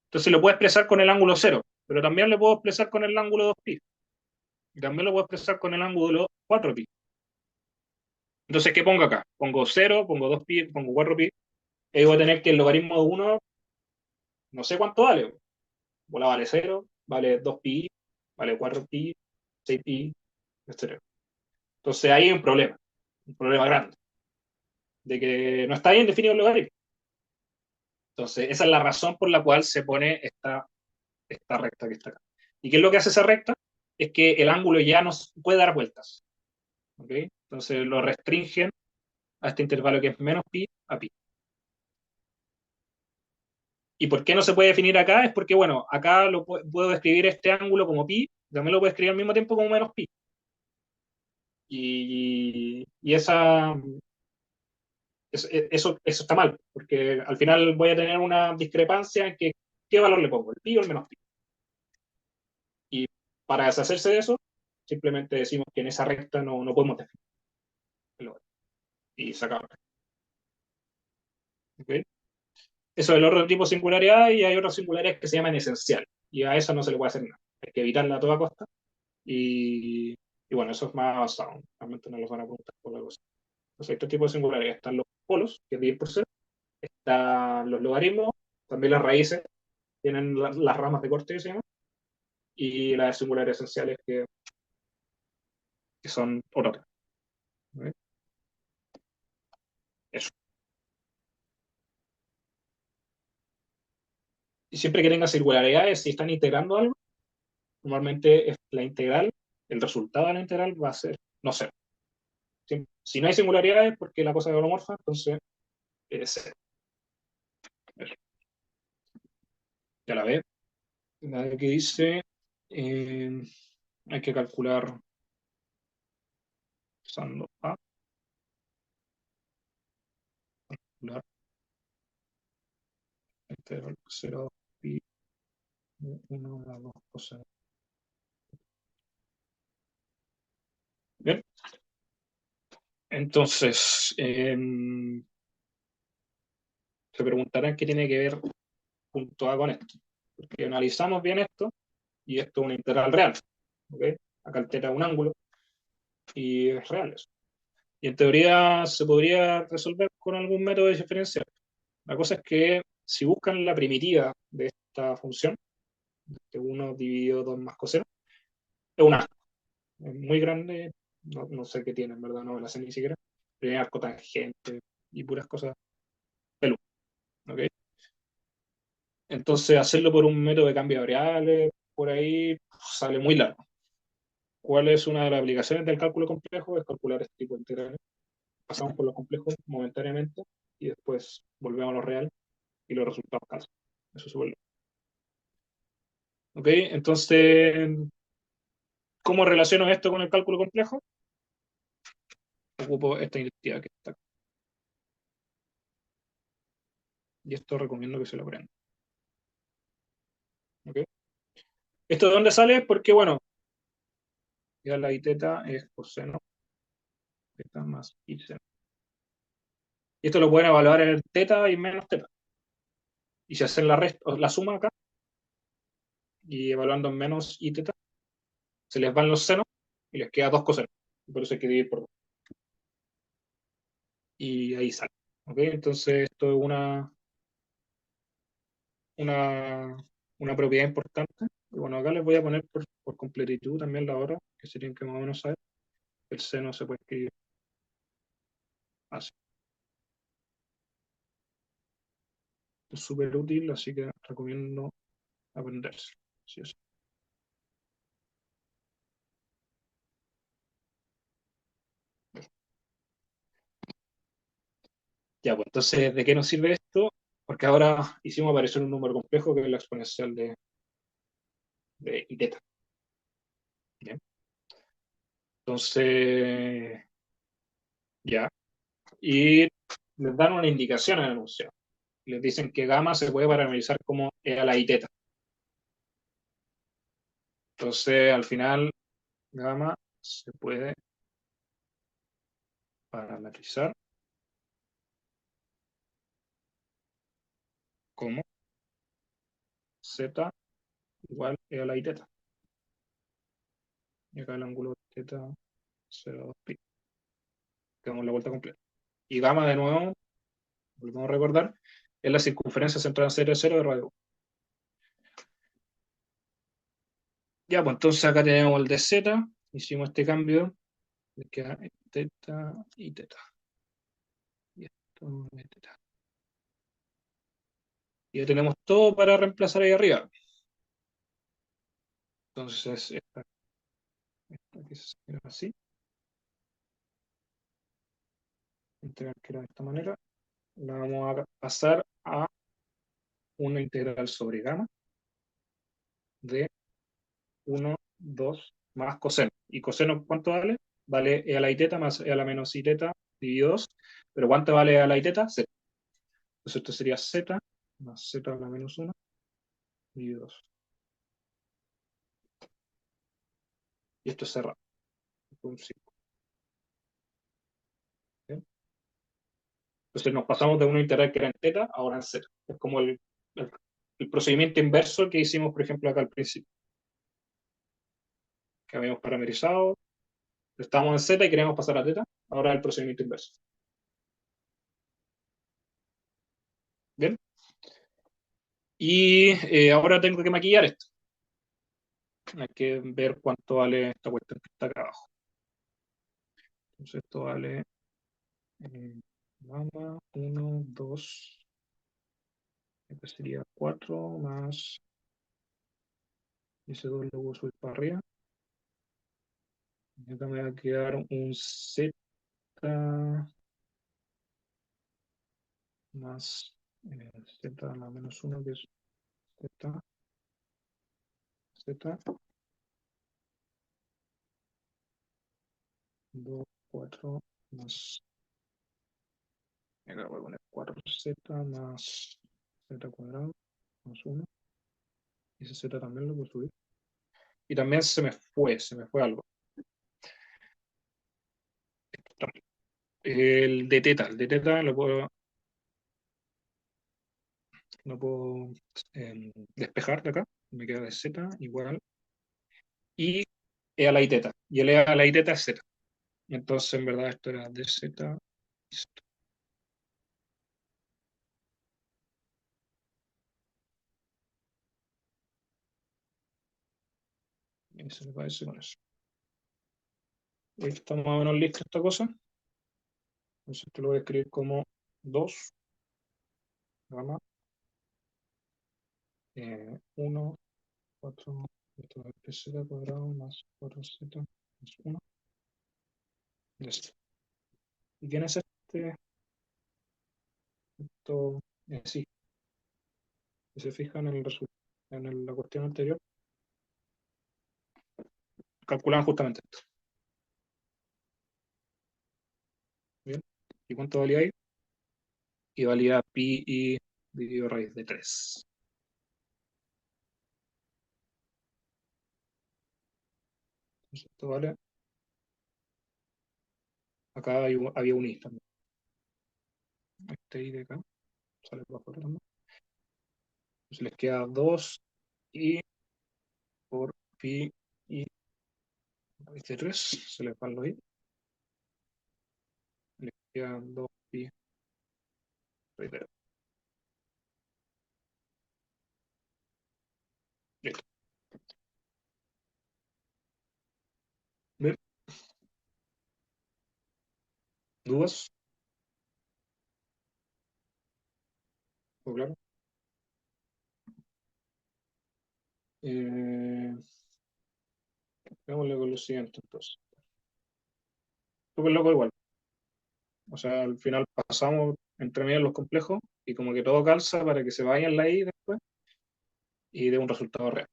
Entonces lo puedo expresar con el ángulo cero, pero también lo puedo expresar con el ángulo 2pi. Y también lo puedo expresar con el ángulo 4pi. Entonces, ¿qué pongo acá? Pongo cero, pongo 2pi, pongo 4pi. Y voy a tener que el logaritmo de uno no sé cuánto vale. Bola vale cero, vale 2pi, vale 4pi, 6pi, etc. Entonces ahí hay un problema grande, de que no está bien definido el logaritmo. Entonces, esa es la razón por la cual se pone esta recta que está acá. ¿Y qué es lo que hace esa recta? Es que el ángulo ya no puede dar vueltas. ¿Okay? Entonces lo restringen a este intervalo que es menos pi a pi. ¿Y por qué no se puede definir acá? Es porque, bueno, acá puedo escribir este ángulo como pi, también lo puedo escribir al mismo tiempo como menos pi. Y eso está mal, porque al final voy a tener una discrepancia en que qué valor le pongo, el pi o el menos pi. Y para deshacerse de eso, simplemente decimos que en esa recta no podemos definirlo. Y sacamos. ¿Okay? Eso es el otro tipo de singularidad y hay otras singularidades que se llaman esenciales. Y a eso no se le puede hacer nada. Hay que evitarla a toda costa. Y, y bueno, eso es más avanzado. Realmente no los van a preguntar por la cosa. Entonces, hay tres tipos de singularidades. Están los polos, que es 10%. Están los logaritmos, también las raíces, tienen las ramas de corte que se llaman. Y las singularidades esenciales que son otras. ¿Okay? Eso. Y siempre que tenga singularidades, si están integrando algo, normalmente es la integral, el resultado de la integral va a ser no cero. Si no hay singularidades, porque la cosa es holomorfa, entonces cero. Ya la ve. La que dice, eh, hay que calcular usando A, calcular integral 0 pi 1 más 2 coseno. Bien, entonces, se preguntarán qué tiene que ver punto A con esto. Porque analizamos bien esto, y esto es una integral real. ¿Okay? Acá altera un ángulo, y es real eso. Y en teoría se podría resolver con algún método de diferencial. La cosa es que si buscan la primitiva de esta función, de 1 dividido 2 más coseno, es un arco. Es muy grande, no sé qué tiene, en verdad, no me la sé ni siquiera. Tiene arco tangente y puras cosas peludas. ¿Okay? Entonces, hacerlo por un método de cambio de variables, por ahí sale muy largo. ¿Cuál es una de las aplicaciones del cálculo complejo? Es calcular este tipo de integrales. Pasamos por lo complejo momentáneamente y después volvemos a lo real y los resultados calzan. Eso se vuelve. ¿Ok? Entonces, ¿cómo relaciono esto con el cálculo complejo? Ocupo esta identidad que está acá. Y esto recomiendo que se lo aprendan. ¿Ok? ¿Esto de dónde sale? Porque, bueno, ya la i teta es coseno teta más i seno. Y esto lo pueden evaluar en el teta y menos teta. Y si hacen la suma acá, y evaluando en menos i teta, se les van los senos y les queda dos cosenos. Por eso hay que dividir por dos. Y ahí sale. ¿Ok? Entonces, esto es una, una propiedad importante. Y bueno, acá les voy a poner por completitud también la hora, que serían que más o menos saber. El seno se puede escribir así. Es súper útil, así que recomiendo aprenderse. Sí, sí. Ya, pues entonces, ¿de qué nos sirve esto? Porque ahora hicimos aparecer un número complejo que es la exponencial de i teta. ¿Bien? Entonces, ya. Y les dan una indicación en el enunciado. Les dicen que gamma se puede parametrizar como e a la i teta. Entonces, al final, gamma se puede parametrizar como z igual e a la i teta. Y acá el ángulo de teta 0,2 pi. Damos la vuelta completa. Y gamma, de nuevo, volvemos a recordar, es la circunferencia central en 0 de radio. Ya, pues entonces acá tenemos el de z, hicimos este cambio, le queda teta y teta. Y esto es teta. Y ya tenemos todo para reemplazar ahí arriba. Entonces, esta que se escribe así, integral que era de esta manera, la vamos a pasar a una integral sobre gamma de 1, 2 más coseno. ¿Y coseno cuánto vale? Vale e a la i teta más e a la menos i teta dividido 2. ¿Pero cuánto vale e a la i teta? Z. Entonces esto sería z más z a la menos 1 dividido 2. Y esto es cerrado. Un círculo. ¿Bien? Entonces nos pasamos de una integral que era en teta ahora en z. Es como el procedimiento inverso que hicimos, por ejemplo, acá al principio. Que habíamos parametrizado, estábamos en z y queríamos pasar a teta. Ahora el procedimiento inverso. ¿Bien? Y ahora tengo que maquillar esto. Hay que ver cuánto vale esta cuestión que está acá abajo. Entonces esto vale gamma 1, 2, este sería 4 más, y ese 2 lo voy a subir para arriba. Y acá me va a quedar un z más z a la menos 1, que es z, z, 2, 4 más, acá voy a poner 4z más z cuadrado más 1. Y ese z también lo puedo subir. Y también se me fue algo. El de teta lo puedo despejar de acá. Me queda de z igual. Y e a la i teta. Y el e a la i teta es z. Entonces, en verdad, esto era de z y z. Y se me parece con eso. Y está más o menos lista esta cosa. Entonces, esto lo voy a escribir como 2 gamma 1, 4. Esto es pz cuadrado más 4z más 1. Listo. ¿Y quién es este? Esto, sí, si se fijan en el la cuestión anterior, calculaban justamente esto. ¿Bien? ¿Y cuánto valía ahí? Y valía pi y dividido raíz de 3. Entonces esto vale, acá había un i también. Este i de acá, sale por afuera también. Entonces les queda 2 i por pi y raíz de 3. Se les van los i. Les queda 2 pi raíz de 3. Listo. Bien, ¿dudas? ¿O claro? Eh, Veámosle con lo siguiente entonces. Súper loco igual. O sea, al final pasamos entre medio los complejos y como que todo calza para que se vayan la i después y dé un resultado real.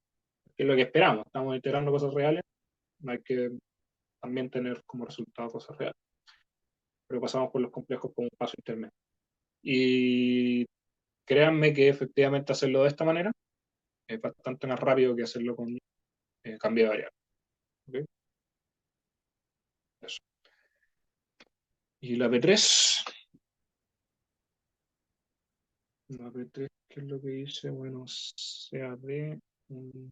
Que es lo que esperamos. Estamos integrando cosas reales, no hay que también tener como resultado cosas reales. Pero pasamos por los complejos como un paso intermedio. Y créanme que efectivamente hacerlo de esta manera es bastante más rápido que hacerlo con cambio de variable. ¿Ok? Eso. Y la P3, ¿qué es lo que dice? Bueno, sea de un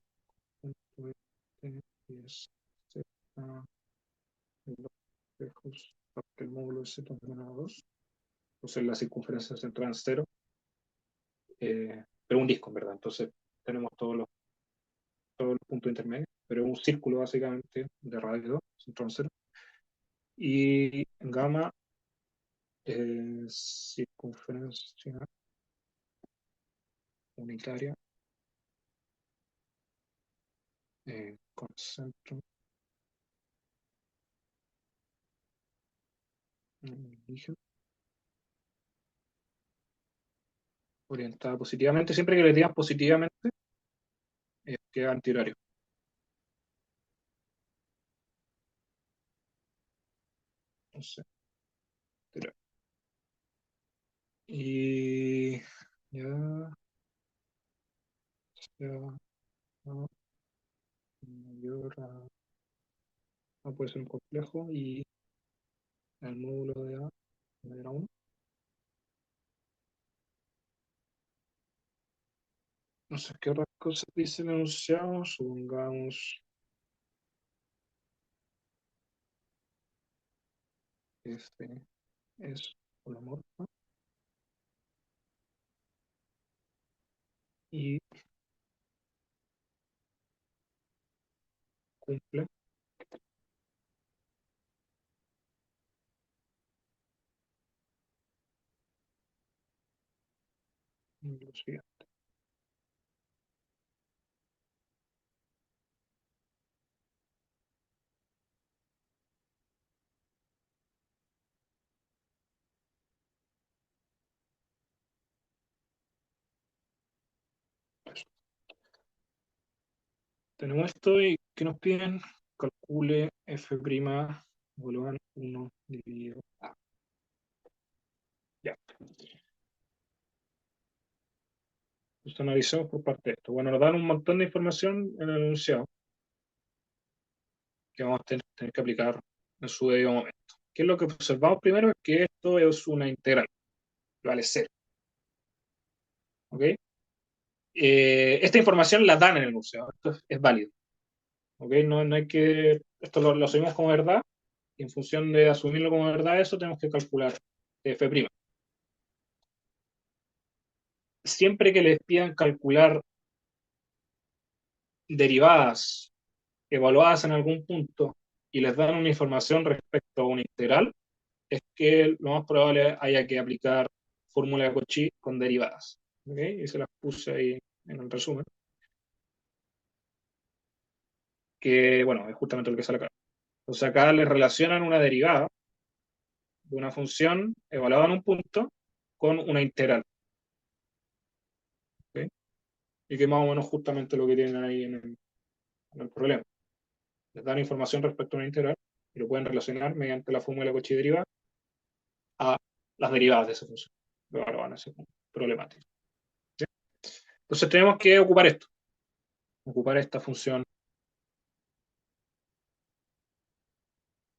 punto este y es z en los espejos parte el módulo de z menos 2. Entonces la circunferencia central es 0, pero un disco en verdad. Entonces tenemos todos los puntos intermedios, pero es un círculo básicamente de radio 2, centrón 0. Y gamma es circunferencia unitaria con centro origen, orientada positivamente. Siempre que le digas positivamente, queda antihorario. Entonces, y ya, ya no, mayor no puede ser un complejo y el módulo de A mayor a 1. No sé qué otras cosas dice el enunciado. Supongamos que este es holomorfa y cumple lo siguiente. Tenemos esto y que nos piden calcule f' igual a 1 dividido a. Ya. Entonces analicemos por parte de esto. Bueno, nos dan un montón de información en el enunciado que vamos a tener que aplicar en su debido momento. ¿Qué es lo que observamos primero? Es que esto es una integral, vale 0. ¿Ok? Esta información la dan en el enunciado, esto es válido. ¿Ok? No, no hay que, esto lo asumimos como verdad y en función de asumirlo como verdad eso tenemos que calcular f'. Siempre que les pidan calcular derivadas evaluadas en algún punto y les dan una información respecto a una integral, es que lo más probable haya que aplicar fórmula de Cauchy con derivadas. ¿Okay? Y se las puse ahí en el resumen. que, bueno, es justamente lo que sale acá. Entonces acá le relacionan una derivada de una función evaluada en un punto con una integral. ¿Ok? Y que es más o menos justamente lo que tienen ahí en el problema. Les dan información respecto a una integral y lo pueden relacionar mediante la fórmula de Cauchy derivada a las derivadas de esa función. Pero ahora van a ser problemáticas. ¿Sí? Entonces tenemos que ocupar esta función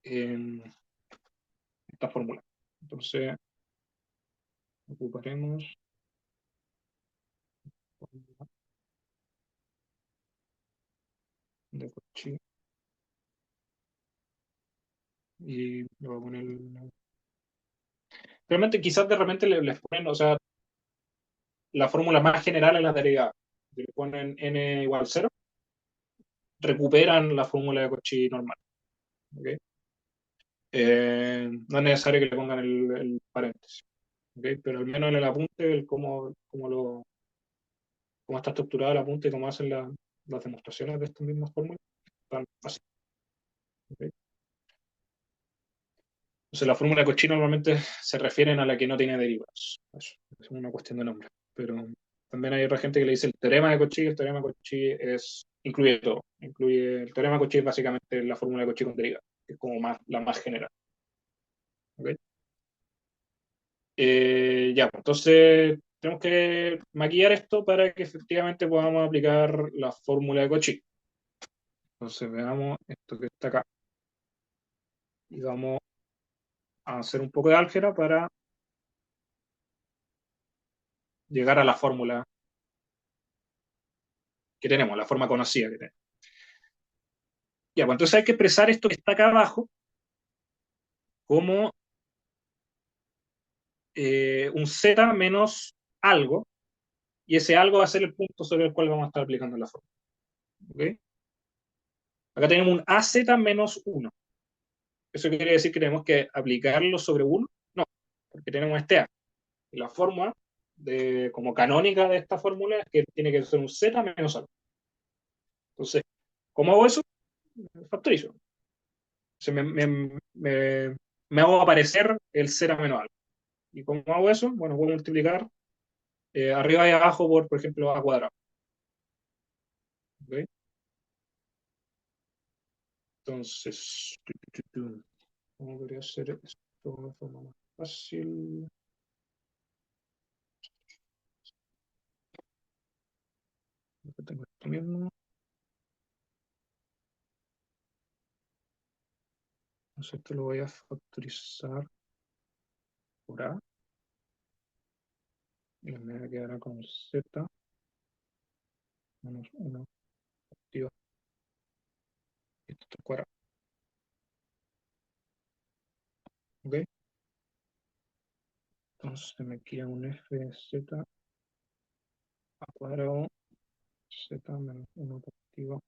en esta fórmula. Entonces ocuparemos de Cauchy y le voy a poner. Realmente, quizás de repente les ponen, o sea, la fórmula más general es la derivada. Si le ponen n igual 0, recuperan la fórmula de Cauchy normal. ¿Ok? No es necesario que le pongan el paréntesis. ¿Ok? Pero al menos en el apunte, cómo está estructurado el apunte y cómo hacen las demostraciones de estas mismas fórmulas, están así. ¿Ok? Entonces, la fórmula de Cauchy normalmente se refieren a la que no tiene derivadas. Eso es una cuestión de nombre. Pero también hay otra gente que le dice el teorema de Cauchy. El teorema de Cauchy incluye todo. El teorema de Cauchy es básicamente la fórmula de Cauchy con derivadas, que es como la más general. ¿Ok? Ya, pues, entonces tenemos que maquillar esto para que efectivamente podamos aplicar la fórmula de Cauchy. Entonces veamos esto que está acá. Y vamos a hacer un poco de álgebra para llegar a la fórmula que tenemos, la forma conocida que tenemos. Ya, pues entonces hay que expresar esto que está acá abajo como un z menos algo, y ese algo va a ser el punto sobre el cual vamos a estar aplicando la fórmula. ¿Okay? Acá tenemos un az menos 1. ¿Eso quiere decir que tenemos que aplicarlo sobre 1? No, porque tenemos este a. Y la forma como canónica de esta fórmula es que tiene que ser un z menos algo. Entonces, ¿cómo hago eso? Factorizo. Entonces me hago aparecer el z menos algo. ¿Y cómo hago eso? Bueno, voy a multiplicar arriba y abajo por ejemplo, a cuadrado. ¿Okay? Entonces, ¿cómo podría hacer esto de una forma más fácil? Acá tengo esto mismo. Entonces, esto lo voy a factorizar por A. Y me quedará con Z menos 1 activa. Y esto está cuadrado. ¿Ok? Entonces me queda un FZ a cuadrado Z menos 1 activa.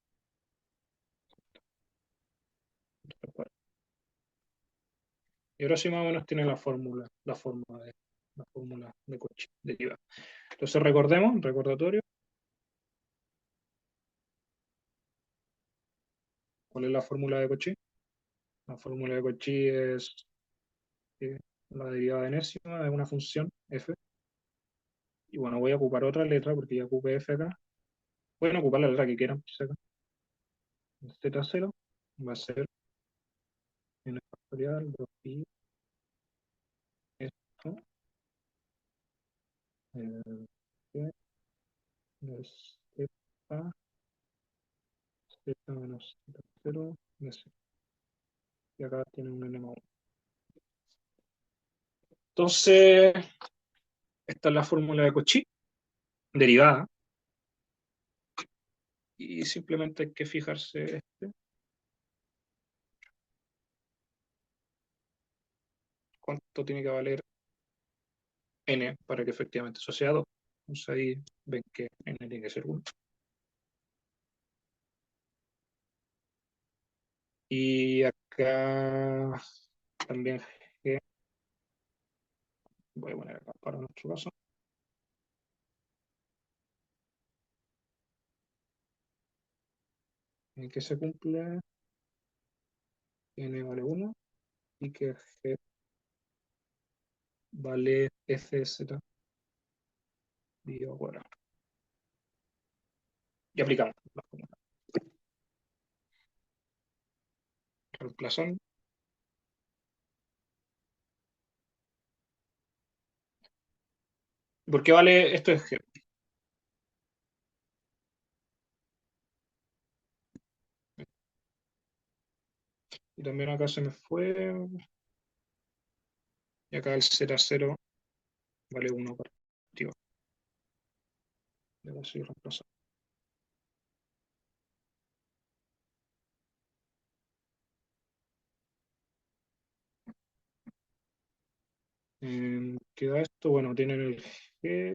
Y ahora sí más o menos tiene la fórmula de Cauchy derivada. Entonces recordemos, recordatorio, ¿cuál es la fórmula de Cauchy? La fórmula de Cauchy es eh, la derivada enésima de una función f. Y bueno, voy a ocupar otra letra porque ya ocupé f acá. Pueden ocupar la letra que quieran, pues, acá. Z0 va a ser n factorial 2i esto que es z z menos z0 de c. Y acá tiene un n más 1. Entonces, esta es la fórmula de Cauchy derivada. Y simplemente hay que fijarse cuánto tiene que valer n para que efectivamente eso sea 2. Entonces ahí ven que n tiene que ser 1. Y acá también G, voy a poner acá para nuestro caso, en que se cumple n vale 1 y que g vale fz dividido al cuadrado. Y aplicamos la fórmula. Reemplazando. ¿Por qué vale esto es g? Y también acá se me fue. Y acá el z0 vale 1 partido. Le voy a seguir reemplazando. Queda esto, bueno, tienen el g,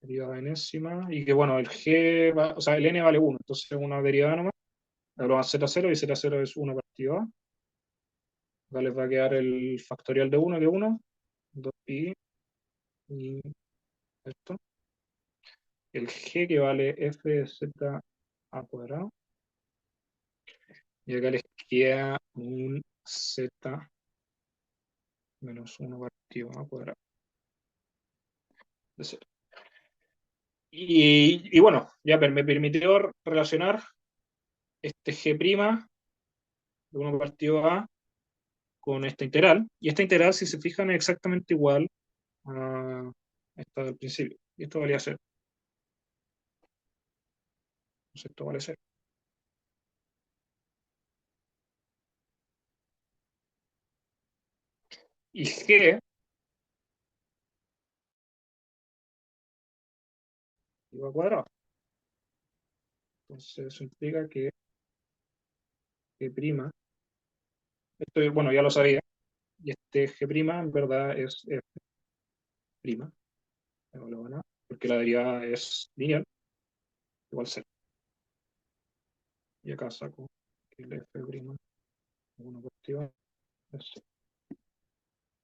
derivada enésima, y que bueno, el g, o sea, el n vale 1, entonces una derivada nomás. Ahora z0 y z0 es 1 partido a. Acá les va a quedar el factorial de 1, que 1, 2pi, y esto. El g que vale f de z a cuadrado. Y acá les queda un z menos 1 partido a cuadrado de z. Y bueno, ya me permitió relacionar este g' de 1 partido a con esta integral. Y esta integral, si se fijan, es exactamente igual a esta del principio. Y esto valía 0. Entonces esto vale 0. Y g igual a cuadrado. Entonces eso implica que g', esto bueno, ya lo sabía, y este g' en verdad es f', porque la derivada es lineal, igual 0. Y acá saco que el f', 1 partido es 0,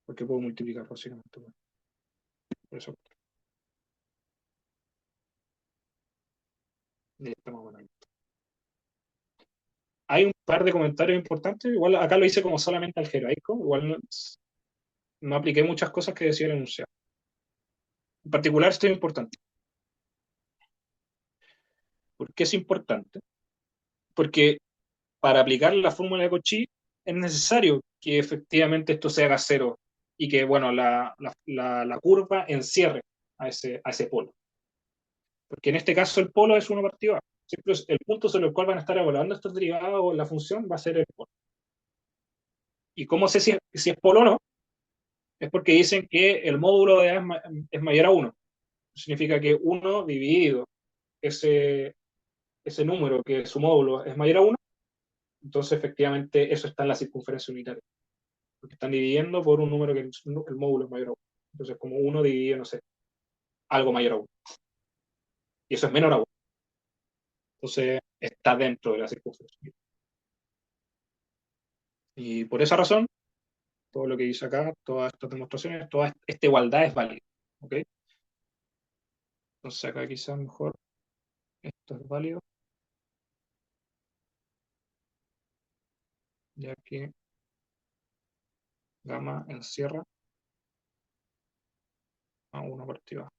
porque puedo multiplicar básicamente. Bueno, por eso estamos hablando. Hay un par de comentarios importantes, igual acá lo hice como solamente algebraico, igual no apliqué muchas cosas que decía el enunciado. En particular, esto es importante. ¿Por qué es importante? Porque para aplicar la fórmula de Cauchy es necesario que efectivamente esto se haga cero y que, bueno, la curva encierre a ese polo. Porque en este caso el polo es 1 partido a. Siempre el punto sobre el cual van a estar evaluando estos derivados o la función va a ser el polo. ¿Y cómo sé si es polo o no? Es porque dicen que el módulo de A es mayor a 1. Significa que 1 dividido ese número que su módulo es mayor a 1, entonces efectivamente eso está en la circunferencia unitaria. Porque están dividiendo por un número que el módulo es mayor a 1. Entonces como 1 dividido, no sé, algo mayor a 1. Y eso es menor a 1. Entonces está dentro de la circunferencia unitaria. Y por esa razón, todo lo que dice acá, todas estas demostraciones, toda esta igualdad es válida. ¿Ok? Entonces acá quizás mejor esto es válido, ya que gamma encierra a 1 partido A.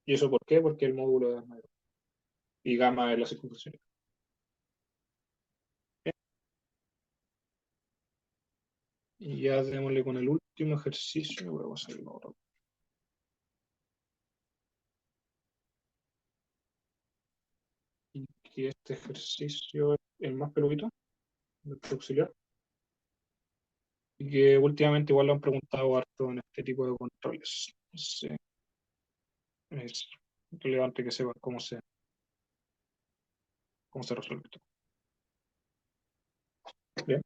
¿Y eso por qué? Porque el módulo es mayor. Y gamma es la circunferencia. Bien. Y ya démosle con el último ejercicio. Voy a hacerlo ahora. Y que este ejercicio es el más peludito, el auxiliar. Y que últimamente igual lo han preguntado harto en este tipo de controles. Sí, es relevante que sepan cómo se resuelve esto. Bien.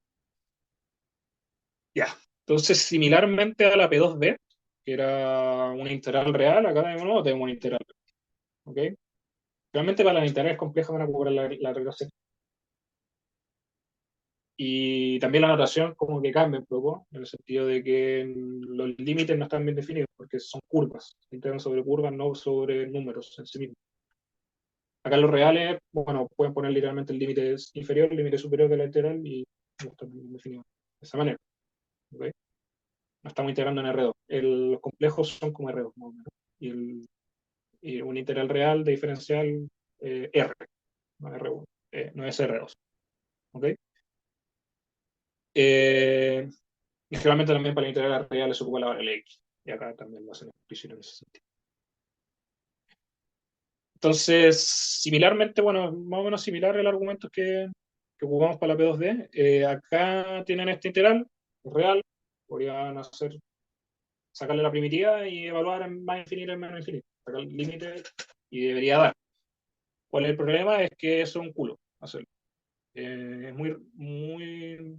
Ya. Entonces, similarmente a la P2B, que era una integral real, acá de nuevo tenemos una integral. ¿Ok? Realmente para las integrales complejas van a cobrar la regla C. Y también la notación como que cambia un poco, en el sentido de que los límites no están bien definidos, porque son curvas, se integran sobre curvas, no sobre números en sí mismos. Acá los reales, bueno, pueden poner literalmente el límite inferior, el límite superior de la integral y no están bien definidos de esa manera. ¿Ok? No estamos integrando en R2. Los complejos son como R2, más o menos. Y un integral real de diferencial R, no R1, no es R2. ¿Ok? Eh, y generalmente también para integrar reales se ocupa la variable X. Y acá también lo hacen explícito en ese sentido. Entonces, similarmente, bueno, más o menos similar el argumento que ocupamos para la P2D. Acá tienen este integral, es real, podrían sacarle la primitiva y evaluar en más infinito y menos infinito. Sacar el límite y debería dar. ¿Cuál es el problema? Es que eso es un culo hacerlo. Es muy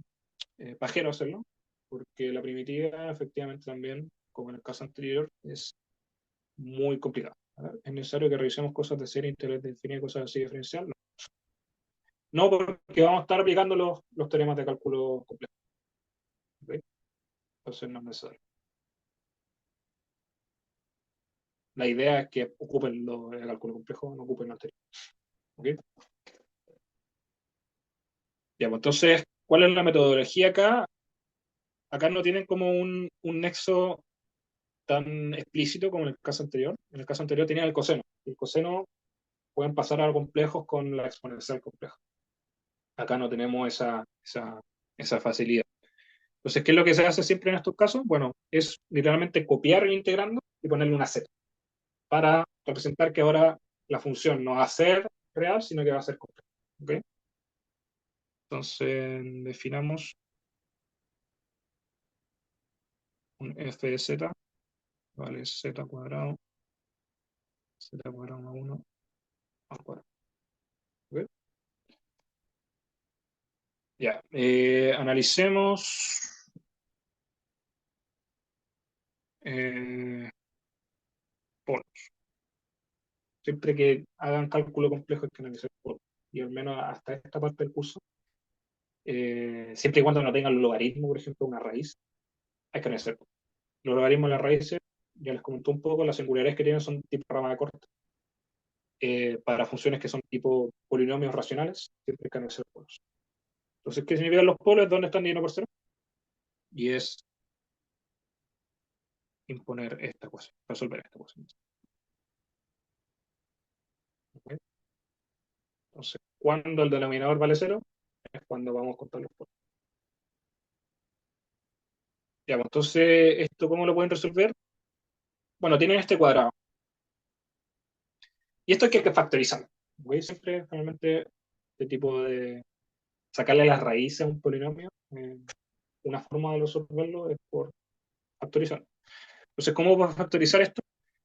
pajero hacerlo, porque la primitiva efectivamente también, como en el caso anterior, es muy complicada. ¿Verdad? Es necesario que revisemos cosas de serie, interés de infinidad y cosas así diferencial. No, porque vamos a estar aplicando los teoremas de cálculo complejo. ¿Ok? Entonces no es necesario. La idea es que ocupen el cálculo complejo, no ocupen lo anterior. ¿Ok? Ya, pues entonces, ¿cuál es la metodología acá? Acá no tienen como un nexo tan explícito como en el caso anterior. En el caso anterior tenían el coseno. El coseno pueden pasar a complejos con la exponencial compleja. Acá no tenemos esa facilidad. Entonces, ¿qué es lo que se hace siempre en estos casos? Bueno, es literalmente copiar el integrando y ponerle una z para representar que ahora la función no va a ser real, sino que va a ser compleja. ¿Okay? Entonces, definamos un f de z, vale z cuadrado, z cuadrado más 1 al cuadrado. ¿Okay? Ya, analicemos eh, polos. Siempre que hagan cálculo complejo hay que analizar polos. Y al menos hasta esta parte del curso, siempre y cuando no tengan los logaritmos, por ejemplo, una raíz, hay que analizar polos. Los logaritmos de las raíces, ya les comenté un poco, las singularidades que tienen son tipo rama de corte. Para funciones que son tipo polinomios racionales, siempre hay que analizar polos. Entonces, ¿qué significan los polos? ¿Dónde están dividiendo por cero? Y es imponer esta ecuación, resolver esta ecuación. ¿Okay? Entonces, cuando el denominador vale cero, es cuando vamos a contar los polos. Ya, pues, entonces, ¿esto cómo lo pueden resolver? Bueno, tienen este cuadrado. Y esto hay que factorizar. ¿Okay? Siempre, realmente, este tipo de sacarle las raíces a un polinomio, una forma de resolverlo es por factorizar. Entonces, ¿cómo puedo factorizar esto?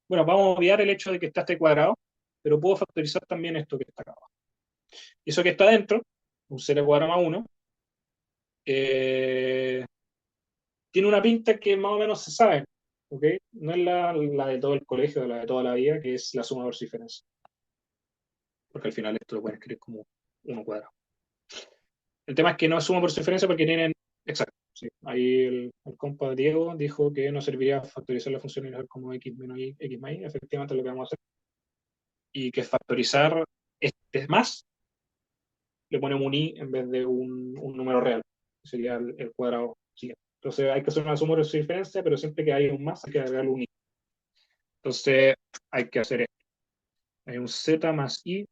Bueno, vamos a obviar el hecho de que está este cuadrado, pero puedo factorizar también esto que está acá abajo. Y eso que está dentro, un c cuadrado más 1, eh, tiene una pinta que más o menos se sabe, ¿ok? No es la de todo el colegio, la de toda la vida, que es la suma versus diferencia. Porque al final esto lo pueden escribir como 1 cuadrado. El tema es que no es suma versus diferencia porque tienen. Exacto. Sí. Ahí el compa Diego dijo que no serviría factorizar la función integral como x menos y, x más y. Efectivamente es lo que vamos a hacer. Y que factorizar este más, le ponemos un i en vez de un número real. Sería el cuadrado siguiente. Entonces hay que hacer una suma versus diferencia, pero siempre que hay un más hay que agregarle un i. Entonces hay que hacer esto. Hay un z más i,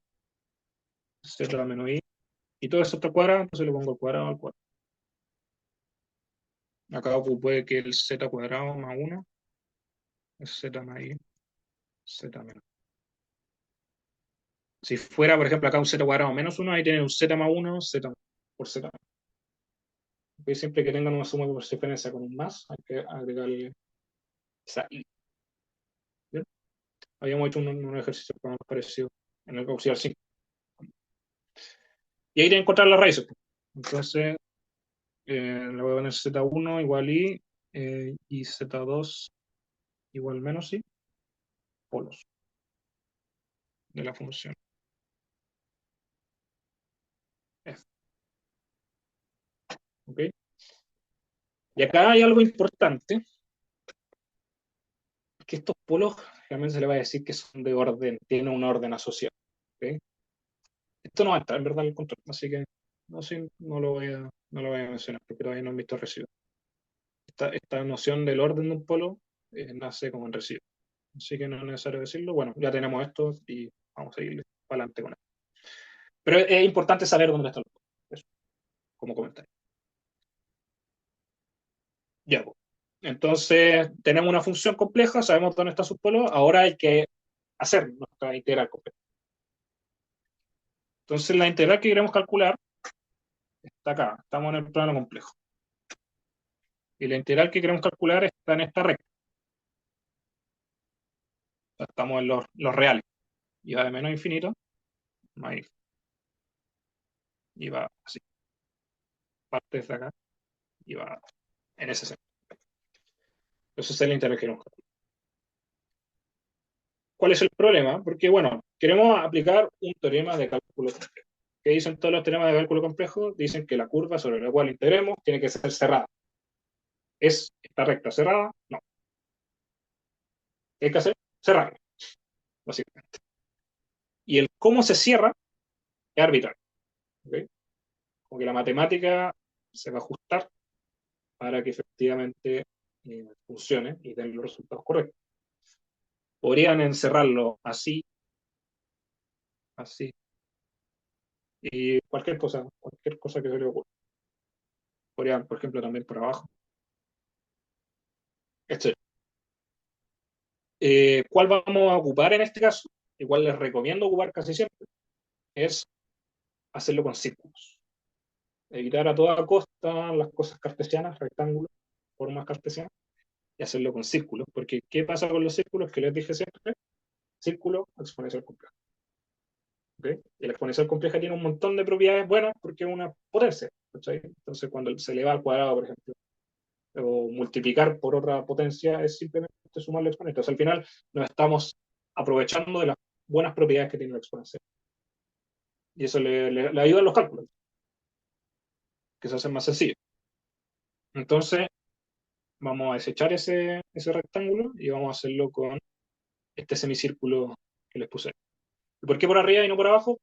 z menos i, y todo eso está cuadrado, entonces le pongo el cuadrado al cuadrado. Acá puede que el z cuadrado más 1 es z más i, z menos. Si fuera, por ejemplo, acá un z cuadrado menos 1, ahí tiene un z más 1, z por z. Siempre que tengan una suma por diferencia con un más, hay que agregarle esa i. ¿Bien? Habíamos hecho un ejercicio más parecido en el auxiliar 5. Y ahí tienen que encontrar las raíces. Entonces, le voy a poner z1 igual i, y z2 igual menos i, polos de la función f. ¿Ok? Y acá hay algo importante, que estos polos realmente se le va a decir que son de orden, tienen un orden asociado. ¿Ok? Esto no va a estar en verdad en el control, así que no, sé, no lo voy a mencionar porque todavía no han visto el residuo. Esta noción del orden de un polo nace como en residuo. Así que no es necesario decirlo. Bueno, ya tenemos esto y vamos a seguir para adelante con esto. Pero es importante saber dónde están los polos. Eso, como comentario. Ya, pues. Entonces, tenemos una función compleja, sabemos dónde están sus polos, ahora hay que hacer nuestra integral compleja. Entonces, la integral que queremos calcular está acá, estamos en el plano complejo. Y la integral que queremos calcular está en esta recta. O sea, estamos en los reales. Y va de menos a infinito, más infinito. Y va así, parte desde acá, y va en ese sentido. Entonces, esa es la integral que queremos calcular. ¿Cuál es el problema? Porque, bueno, queremos aplicar un teorema de cálculo complejo. ¿Qué dicen todos los teoremas de cálculo complejo? Dicen que la curva sobre la cual integremos tiene que ser cerrada. ¿Es esta recta cerrada? No. ¿Qué hay que hacer? Cerrarla, básicamente. Y el cómo se cierra es arbitrario. ¿Okay? Como que la matemática se va a ajustar para que efectivamente funcione y den los resultados correctos. Podrían encerrarlo así, así, y cualquier cosa que se le ocurra. Podrían, por ejemplo, también por abajo, etc. ¿Cuál vamos a ocupar en este caso? Igual les recomiendo ocupar casi siempre, es hacerlo con círculos. Evitar a toda costa las cosas cartesianas, rectángulos, formas cartesianas, y hacerlo con círculos. Porque, ¿qué pasa con los círculos? Que les dije siempre, círculo exponencial compleja. ¿Okay? Y la exponencial compleja tiene un montón de propiedades buenas porque es una potencia. ¿Cachai? Entonces, cuando se eleva al cuadrado, por ejemplo, o multiplicar por otra potencia, es simplemente sumarle exponentes. Entonces, al final, nos estamos aprovechando de las buenas propiedades que tiene la exponencial. Y eso le ayuda a los cálculos, que se hacen más sencillos. Entonces, vamos a desechar ese rectángulo y vamos a hacerlo con este semicírculo que les puse. ¿Y por qué por arriba y no por abajo?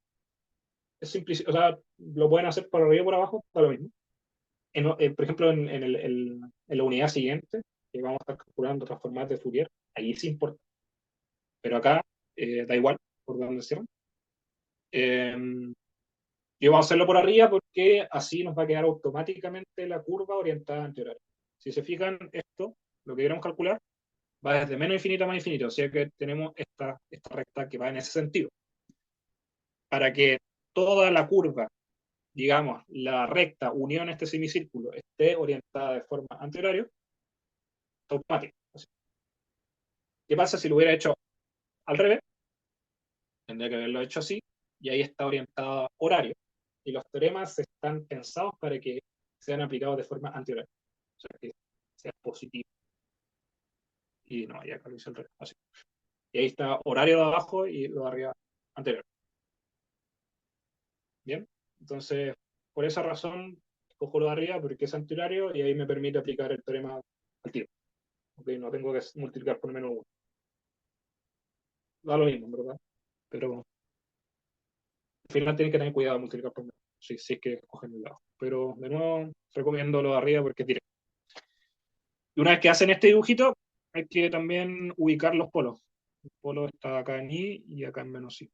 Es simple, o sea, lo pueden hacer por arriba y por abajo, da lo mismo. Por ejemplo, en la unidad siguiente, que vamos a estar calculando transformadas de Fourier, ahí sí importa. Pero acá da igual por donde cierran. Y vamos a hacerlo por arriba porque así nos va a quedar automáticamente la curva orientada anterior. Si se fijan, esto, lo que queremos calcular, va desde menos infinito a más infinito. O sea que tenemos esta recta que va en ese sentido. Para que toda la curva, digamos, la recta unión a este semicírculo esté orientada de forma anterior, automático. ¿Qué pasa si lo hubiera hecho al revés? Tendría que haberlo hecho así, y ahí está orientado horario. Y los teoremas están pensados para que sean aplicados de forma antihoraria. O sea, que sea positivo. Y no, ya acá lo hice al revés. Así. Y ahí está horario de abajo y lo de arriba anterior. Bien. Entonces, por esa razón, cojo lo de arriba porque es antihorario y ahí me permite aplicar el teorema al tiro. ¿Okay? No tengo que multiplicar por menos uno. Da lo mismo, ¿verdad? Pero al final tienen que tener cuidado de multiplicar por menos. Si es que cogen el lado. Pero de nuevo, recomiendo lo de arriba porque es directo. Y una vez que hacen este dibujito, hay que también ubicar los polos. El polo está acá en I y acá en menos I.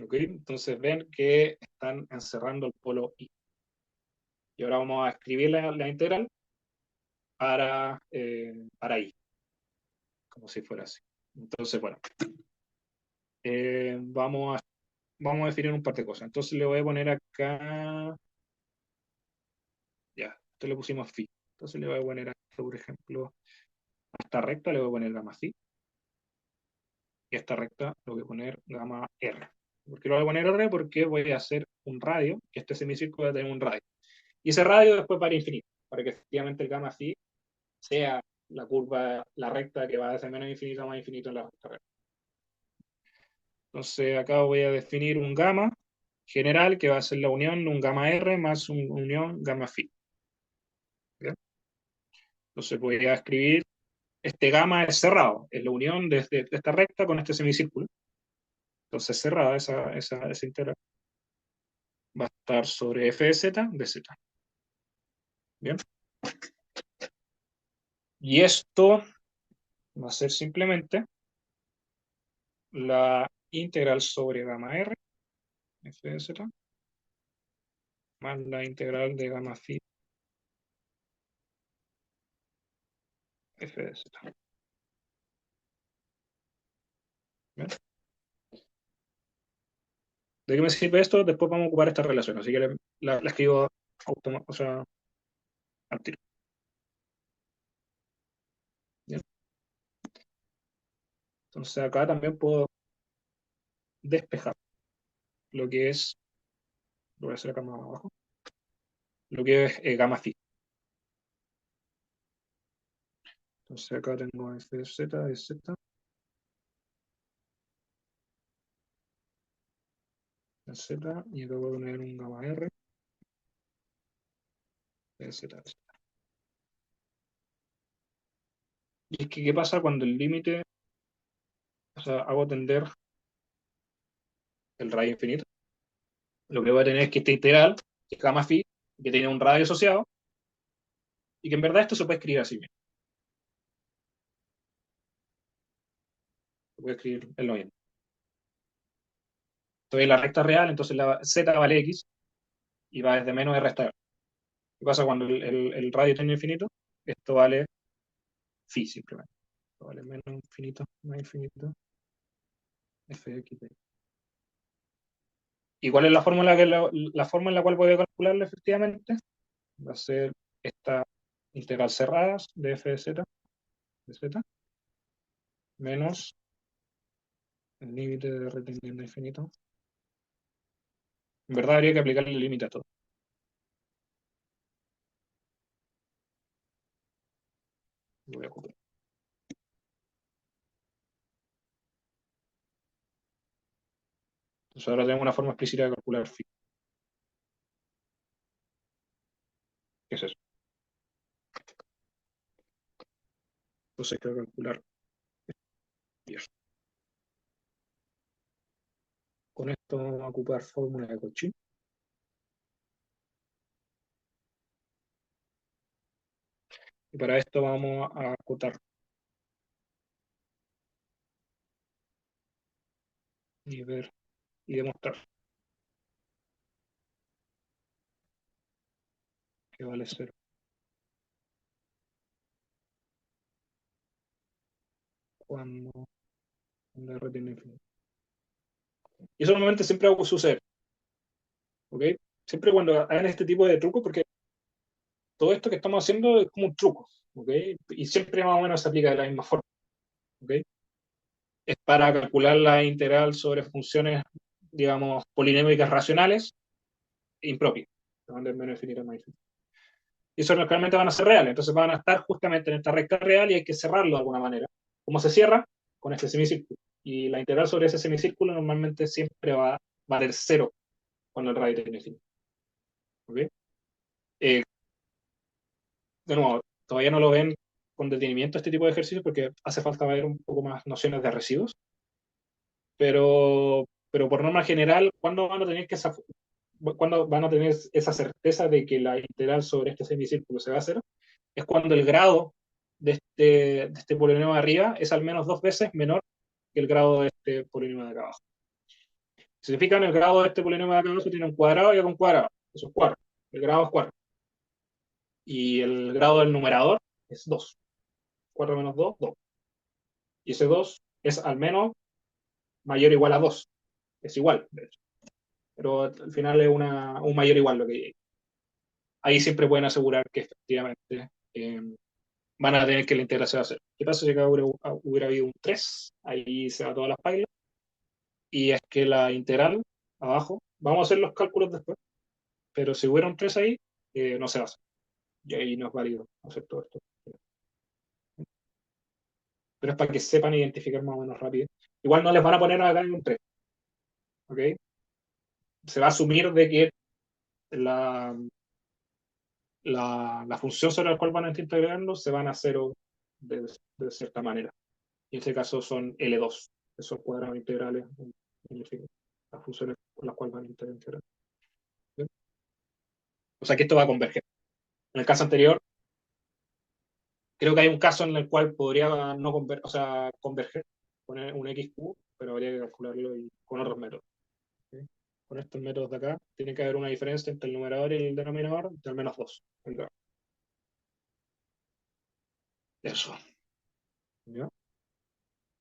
¿Ok? Entonces ven que están encerrando el polo I. Y ahora vamos a escribir la integral para I, como si fuera así. Entonces, bueno, vamos a definir un par de cosas. Entonces le voy a poner acá, ya, esto le pusimos phi. Entonces le voy a poner acá, por ejemplo, a esta recta le voy a poner gamma phi. Y a esta recta le voy a poner gamma r. ¿Por qué lo voy a poner r? Porque voy a hacer un radio, que este semicírculo va a tener un radio. Y ese radio después va a ir infinito, para que efectivamente el gamma phi sea la curva, la recta que va desde menos infinito a más infinito en la recta recta. Entonces acá voy a definir un gamma general, que va a ser la unión de un gamma R más una unión gamma phi. ¿Ya? Entonces voy a escribir, este gamma es cerrado, es la unión de esta recta con este semicírculo. Entonces cerrada esa integral va a estar sobre f de z. Bien. Y esto va a ser simplemente la integral sobre gamma r, f de z, más la integral de gamma phi, f de z. ¿Bien? ¿De qué me sirve esto? Después vamos a ocupar esta relación, así que la escribo o sea, al tiro. ¿Bien? Entonces acá también puedo despejar lo que es, lo voy a hacer acá más abajo, lo que es gamma phi. Entonces acá tengo f de z, de z, y acá voy a poner un gamma r de z. Y es que, ¿qué pasa cuando el límite, o sea, hago tender el radio infinito? Lo que voy a tener es que este integral, que es gamma phi, que tiene un radio asociado, y que en verdad esto se puede escribir así bien. Se puede escribir en lo mismo. Estoy en la recta real, entonces la z vale x, y va desde menos r hasta r. ¿Qué pasa cuando el radio tiene infinito? Esto vale phi simplemente. Esto vale menos infinito, más infinito, fx de. ¿Y cuál es la fórmula la forma en la cual voy a calcularlo efectivamente? Va a ser esta integral cerradas de f de z, menos el límite de r tendiendo a infinito. En verdad habría que aplicarle el límite a todo. Lo voy a ocupar. Entonces ahora tengo una forma explícita de calcular phi. ¿Qué es eso? Entonces hay que calcular pi. Con esto vamos a ocupar fórmula de Cauchy. Y para esto vamos a acotar y ver y demostrar que vale cero cuando, cuando R tiene infinito. Y eso normalmente siempre sucede, ¿ok? Siempre cuando hagan este tipo de trucos, porque todo esto que estamos haciendo es como un truco, ¿ok? Y siempre más o menos se aplica de la misma forma, ¿ok? Es para calcular la integral sobre funciones, digamos, polinomiales racionales e impropias, donde menos infinito más infinito. Y eso realmente van a ser reales, entonces van a estar justamente en esta recta real y hay que cerrarlo de alguna manera. ¿Cómo se cierra? Con este semicírculo. Y la integral sobre ese semicírculo normalmente siempre va a valer cero cuando el radio tiene fin. ¿Okay? Eh, de nuevo, todavía no lo ven con detenimiento este tipo de ejercicios porque hace falta ver un poco más nociones de residuos, pero por norma general, ¿cuándo van a tener esa certeza de que la integral sobre este semicírculo se va a hacer? Es cuando el grado de este polinomio de arriba es al menos dos veces menor que el grado de este polinomio de acá abajo. Si se fijan, el grado de este polinomio de acá abajo tiene un cuadrado y acá un cuadrado. Eso es 4. El grado es 4. Y el grado del numerador es 2. 4 menos 2, 2. Y ese 2 es al menos mayor o igual a 2. Es igual, de hecho. Pero al final es un mayor o igual lo que ahí siempre pueden asegurar que efectivamente van a tener que la integración hacer. ¿Qué pasa si acá hubiera habido un 3? Ahí se va todas las pailas. Y es que la integral, abajo, vamos a hacer los cálculos después, pero si hubiera un 3 ahí, no se hace. Y ahí no es válido hacer todo esto. Pero es para que sepan identificar más o menos rápido. Igual no les van a poner acá en un 3, ¿ok? se va a asumir de que la, la función sobre la cual van a integrarlo se van a cero de cierta manera. Y en este caso son L2, que son cuadrados integrales, significa las funciones con las cuales van a integrar. ¿Bien? O sea que esto va a converger. En el caso anterior, creo que hay un caso en el cual podría no o sea, converger con un XQ, pero habría que calcularlo con otros métodos. ¿Sí? Con estos métodos de acá, tiene que haber una diferencia entre el numerador y el denominador de al menos 2. Eso. ¿Ya?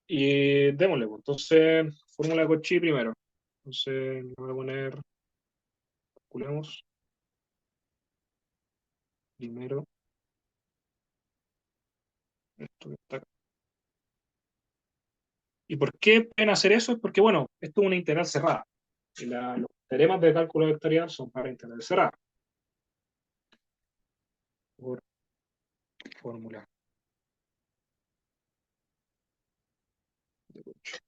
Y démosle, pues. Entonces, fórmula de Cauchy primero. Entonces, le voy a poner, calculemos primero esto que está acá. ¿Y por qué pueden hacer eso? Es porque, bueno, esto es una integral cerrada. Y los teoremas de cálculo vectorial son para integrales cerradas. Por fórmula de Cauchy.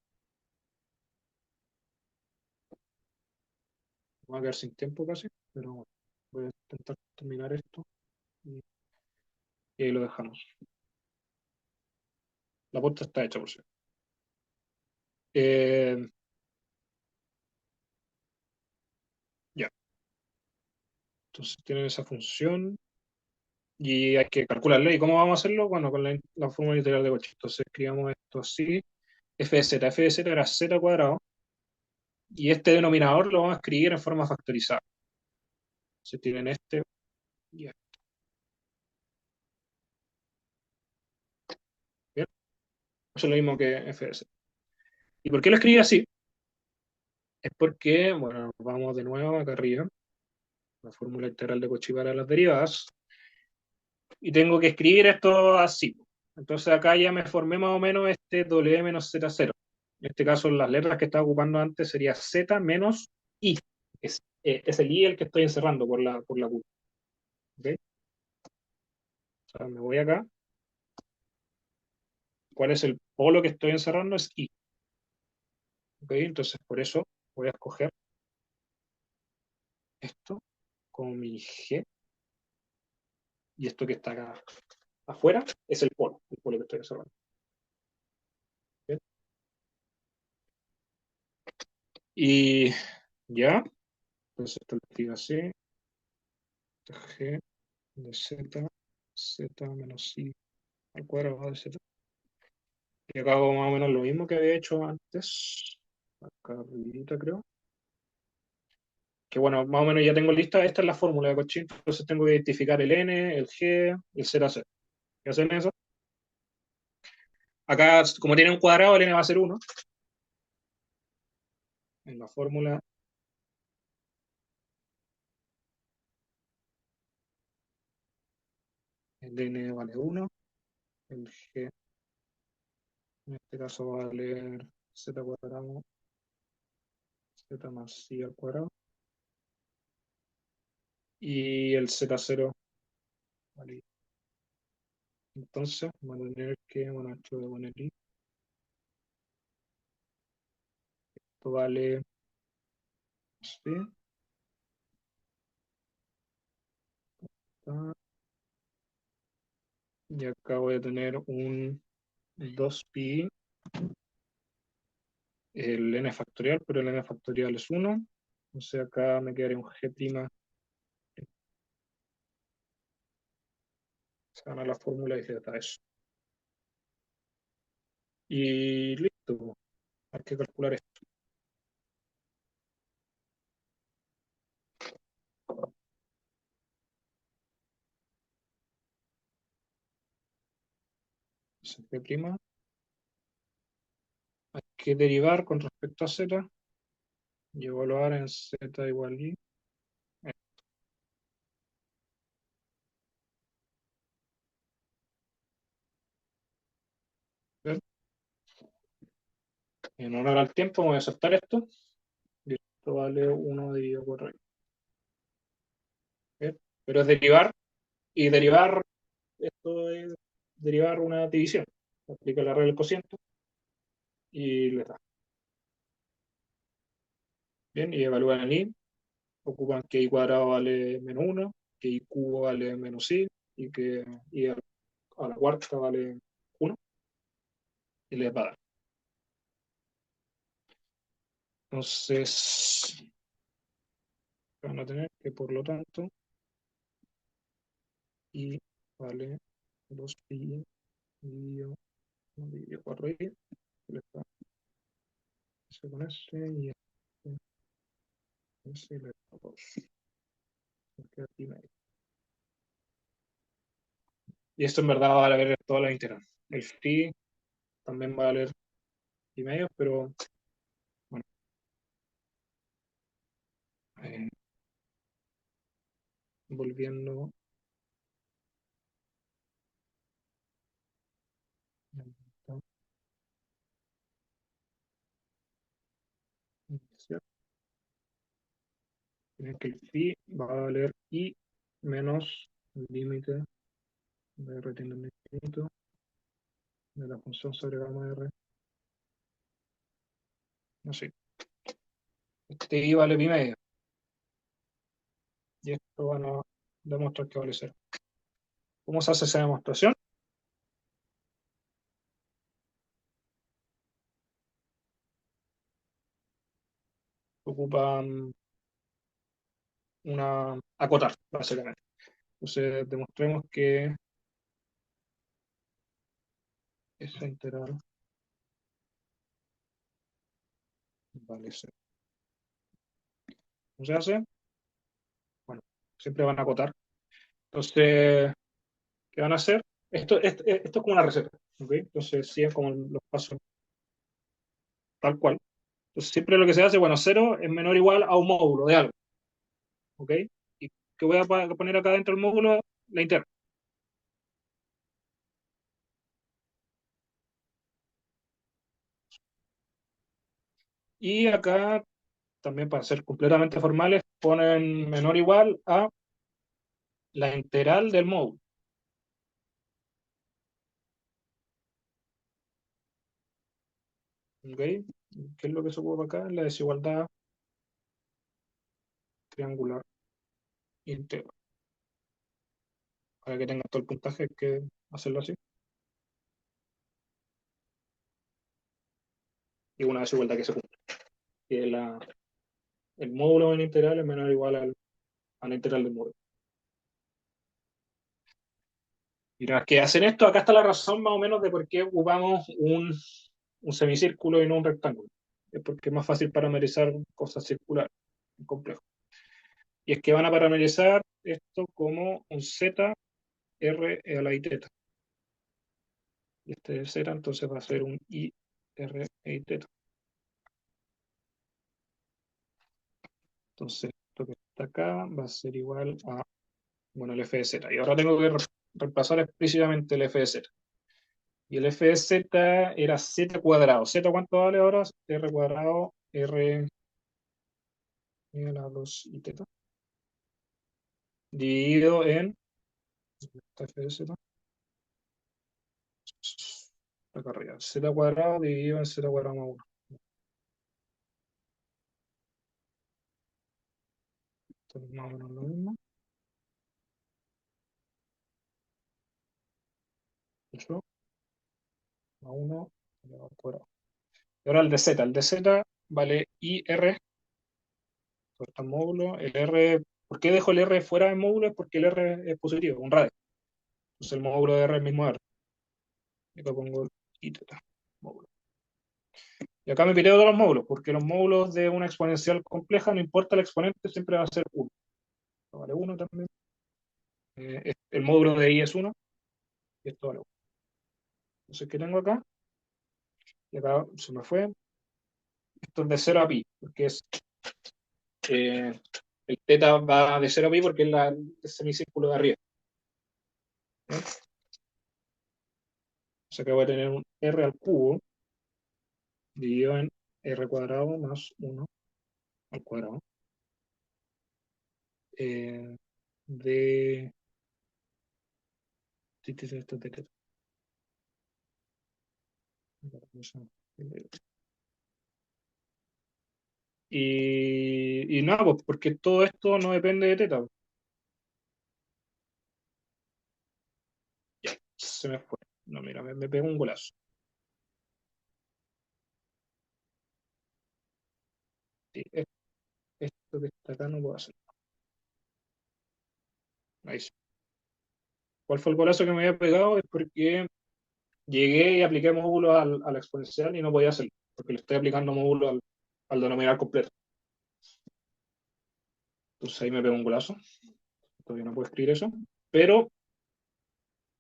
Voy a quedar sin tiempo casi, pero bueno, voy a intentar terminar esto y ahí lo dejamos. La puerta está hecha, por cierto. Eh, ya, entonces tienen esa función y hay que calcularla. ¿Y cómo vamos a hacerlo? Bueno, con la fórmula integral de Cauchy. Entonces escribamos esto así. F de z era z cuadrado y este denominador lo vamos a escribir en forma factorizada. Se tienen este y este. ¿Bien? Eso es lo mismo que f de z. ¿Y por qué lo escribí así? Es porque, bueno, vamos de nuevo acá arriba, la fórmula integral de Cauchy para las derivadas, y tengo que escribir esto así. Entonces acá ya me formé más o menos este W menos Z0. En este caso, las letras que estaba ocupando antes sería Z menos I. Es el I el que estoy encerrando por la Q. ¿Okay? O sea, me voy acá. ¿Cuál es el polo que estoy encerrando? Es I. ¿Okay? Entonces, por eso voy a escoger esto como mi G. Y esto que está acá afuera es el polo que estoy encerrando. ¿Okay? Y ya, entonces esto lo escribo así. G de Z, Z menos I al cuadrado de Z. Y acá hago más o menos lo mismo que había hecho antes. Acá arribita, creo. Que bueno, más o menos ya tengo lista. Esta es la fórmula de Cauchy. Entonces tengo que identificar el N, el G y el Z. ¿Qué hacen eso? Acá, como tiene un cuadrado, el N va a ser 1. En la fórmula, el N vale 1. El G, en este caso, va a valer Z cuadrado, Z más I al cuadrado. Y el Z0 vale. Entonces, vamos a tener que, bueno, esto de poner I. Esto vale así. Y acá voy a tener un 2pi, el n factorial, pero el n factorial es 1. Entonces acá me quedaría un g'. Se gana la fórmula y se da eso. Y listo. Hay que calcular esto. G'. Hay que derivar con respecto a z y evaluar en z igual y. En honor al tiempo voy a saltar esto. Y esto vale 1 dividido por r. ¿Bien? Pero es derivar, y derivar, esto es derivar una división. Aplica la regla del cociente y le da. Bien, y evalúan el i. ocupan que i cuadrado vale menos 1, que i cubo vale menos i, y que i a la cuarta vale 1, y les va a dar. Entonces, van a tener que, por lo tanto, i vale 2pi dividido 4i, le da ese con ese, y ese le da 2. Queda pi medio. Y esto en verdad va a valer toda la integral. El phi también va a valer pi medio, pero bueno, eh, volviendo tienen que el phi va a valer i menos el límite de r tiende al infinito de la función sobre gamma r. Así. Este i vale pi medio. Y esto van a demostrar que vale cero. ¿Cómo se hace esa demostración? Ocupan una acotar, básicamente. Entonces demostremos que esa integral vale cero. ¿Cómo se hace? Bueno, siempre van a acotar. Entonces, ¿qué van a hacer? Esto es como una receta, ¿ok? Entonces, sí, es como los pasos tal cual. Entonces, siempre lo que se hace, bueno, cero es menor o igual a un módulo de algo, ¿ok? Y que voy a poner acá dentro del módulo la interna. Y acá, también para ser completamente formales, ponen menor o igual a la integral del módulo, ¿ok? ¿Qué es lo que se ocupa acá? La desigualdad triangular íntegra. Para que tengan todo el puntaje hay que hacerlo así. Y una desigualdad que se cumple. Que el módulo en integral es menor o igual a la integral del módulo. Y una vez que hacen esto, acá está la razón más o menos de por qué ocupamos un semicírculo y no un rectángulo. Es porque es más fácil parametrizar cosas circulares, complejo. Y es que van a parametrizar esto como un z r a la i teta. Y este es z, entonces va a ser un i r e i teta. Entonces, esto que está acá va a ser igual a, bueno, el f de z. Y ahora tengo que reemplazar explícitamente el f de z. Y el f de z era z cuadrado. ¿Z cuánto vale ahora? R cuadrado, R a la 2 y teta. Dividido en f de z. Acá arriba. Z cuadrado dividido en z cuadrado más 1. Esto es más o menos lo mismo. 8 más 1 elevado al cuadrado. Y ahora el de z. El de z vale IR, corta el módulo. El R, ¿por qué dejo el R fuera del módulo? Es porque el R es positivo, un radio. Entonces el módulo de R es el mismo R. Y acá pongo I teta, módulo. Y acá me pireo todos los módulos, porque los módulos de una exponencial compleja, no importa el exponente, siempre va a ser 1. Esto vale 1 también. El módulo de I es 1, y esto vale 1. Entonces, ¿qué tengo acá? Y acá se me fue. Esto es de 0 a pi, porque es eh, el teta va de 0 a pi porque es el semicírculo de arriba, ¿no? O sea que voy a tener un r al cubo dividido en r cuadrado más 1 al cuadrado eh, de... Esto de teta. Y nada, pues porque todo esto no depende de teta. Ya, se me fue. No, mira, me pegó un golazo. Sí, esto que está acá no puedo hacer. Ahí sí. ¿Cuál fue el golazo que me había pegado? Es porque llegué y apliqué módulo al exponencial y no podía hacerlo, porque le estoy aplicando módulo al denominador completo. Entonces ahí me pegó un golazo. Todavía no puedo escribir eso. Pero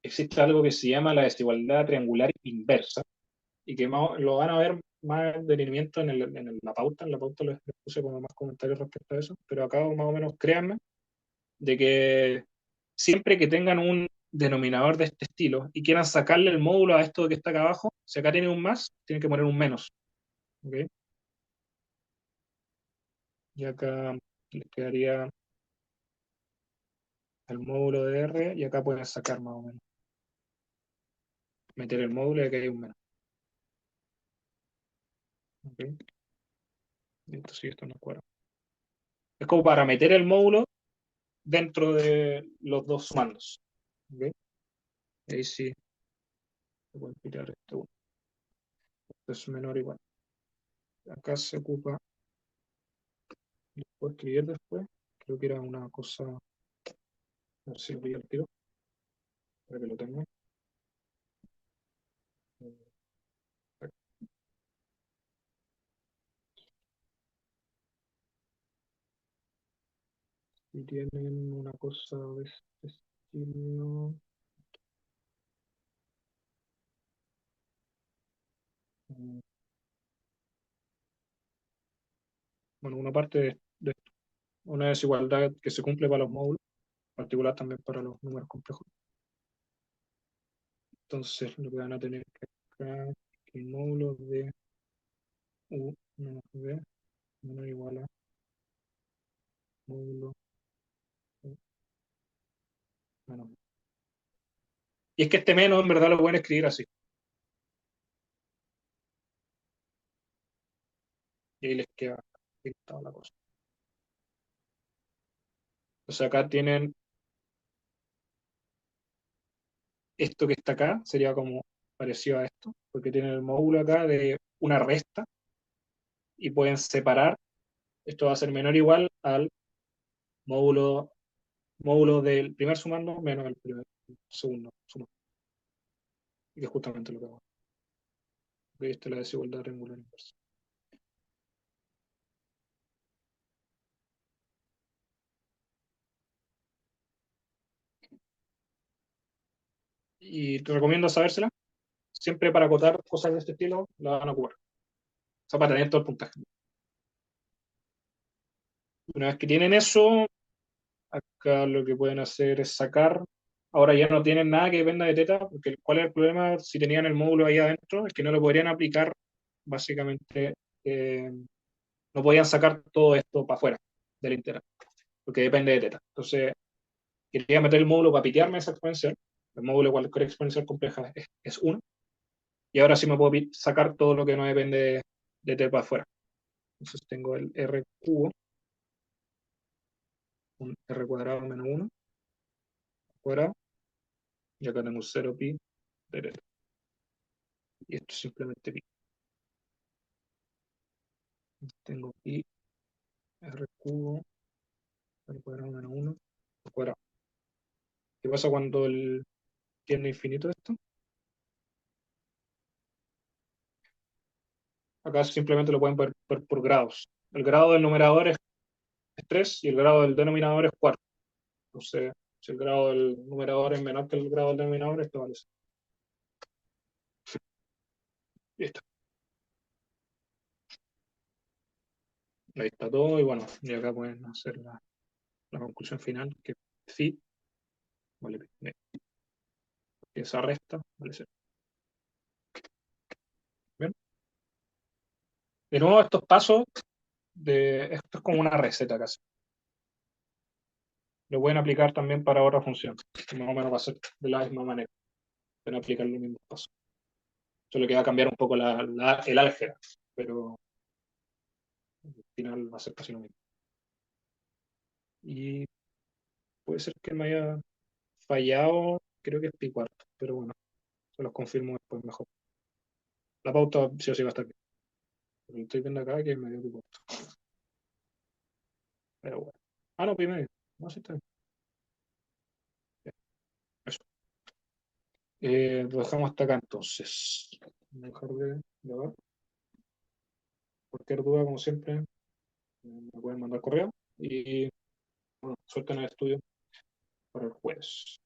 existe algo que se llama la desigualdad triangular inversa y que lo van a ver más en detenimiento en la pauta les puse como más comentarios respecto a eso, pero acá más o menos créanme de que siempre que tengan un denominador de este estilo y quieran sacarle el módulo a esto que está acá abajo, si acá tienen un más, tienen que poner un menos, ¿ok? Y acá les quedaría el módulo de R y acá pueden sacar más o menos, meter el módulo y acá hay un menos, ¿ok? Esto sí, esto no cuadra. Es como para meter el módulo dentro de los dos sumandos, ¿ok? Ahí sí, se puede quitar esto, esto es menor o igual. Acá se ocupa, lo puedo escribir después, creo que era una cosa, a ver si lo pillo al tiro, para que lo tenga. Y tienen una cosa de este estilo. mm, Bueno, una parte de una desigualdad que se cumple para los módulos, en particular también para los números complejos. Entonces, lo que van a tener que acá, que el módulo de U menos B menor o igual a módulo U menos B. Y es que este menos en verdad lo pueden escribir así. Y ahí les queda pintado la cosa. Entonces acá tienen esto que está acá, sería como parecido a esto, porque tienen el módulo acá de una resta y pueden separar. Esto va a ser menor o igual al módulo, módulo del primer sumando menos el segundo sumando. Y que es justamente lo que hago. Esta es la desigualdad triangular inversa. Y te recomiendo sabérsela. Siempre para acotar cosas de este estilo, la van a ocupar. O sea, para tener todo el puntaje. Una vez que tienen eso, acá lo que pueden hacer es sacar. Ahora ya no tienen nada que dependa de teta, porque ¿cuál es el problema si tenían el módulo ahí adentro? Es que no lo podrían aplicar, básicamente, no podían sacar todo esto para afuera del integral, porque depende de teta. Entonces, quería meter el módulo para pitearme esa exponencial. El módulo de cualquier exponencial compleja es 1. Y ahora sí me puedo sacar todo lo que no depende de t para afuera. Entonces tengo el r cubo, un r cuadrado menos 1 cuadrado, y acá tengo 0 pi de teta. Y esto es simplemente pi. Tengo pi r cubo, r cuadrado menos 1 cuadrado. ¿Qué pasa cuando tiene infinito esto? Acá simplemente lo pueden ver por grados. El grado del numerador es 3 y el grado del denominador es 4. Entonces, si el grado del numerador es menor que el grado del denominador, esto vale 0. Listo. Ahí está todo. Y bueno, y acá pueden hacer la conclusión final, que phi vale pi. Y esa resta vale 0. Bien. De nuevo, estos pasos, esto es como una receta casi. Lo pueden aplicar también para otra función. Que más o menos va a ser de la misma manera. Pueden aplicar los mismos pasos. Solo que va a cambiar un poco el álgebra. Pero final va a ser casi lo mismo. Y puede ser que me haya fallado, creo que es pi cuarto, pero bueno, se los confirmo después mejor. La pauta sí o sí va a estar bien. Pero estoy viendo acá que es medio pi cuarto. Pero bueno. Ah, no, pi medio. No, sí está bien. Ya, eso. Lo dejamos hasta acá entonces. Voy a dejar de grabar. Cualquier duda, como siempre, me pueden mandar correo. Y bueno, suerte en el estudio para el jueves.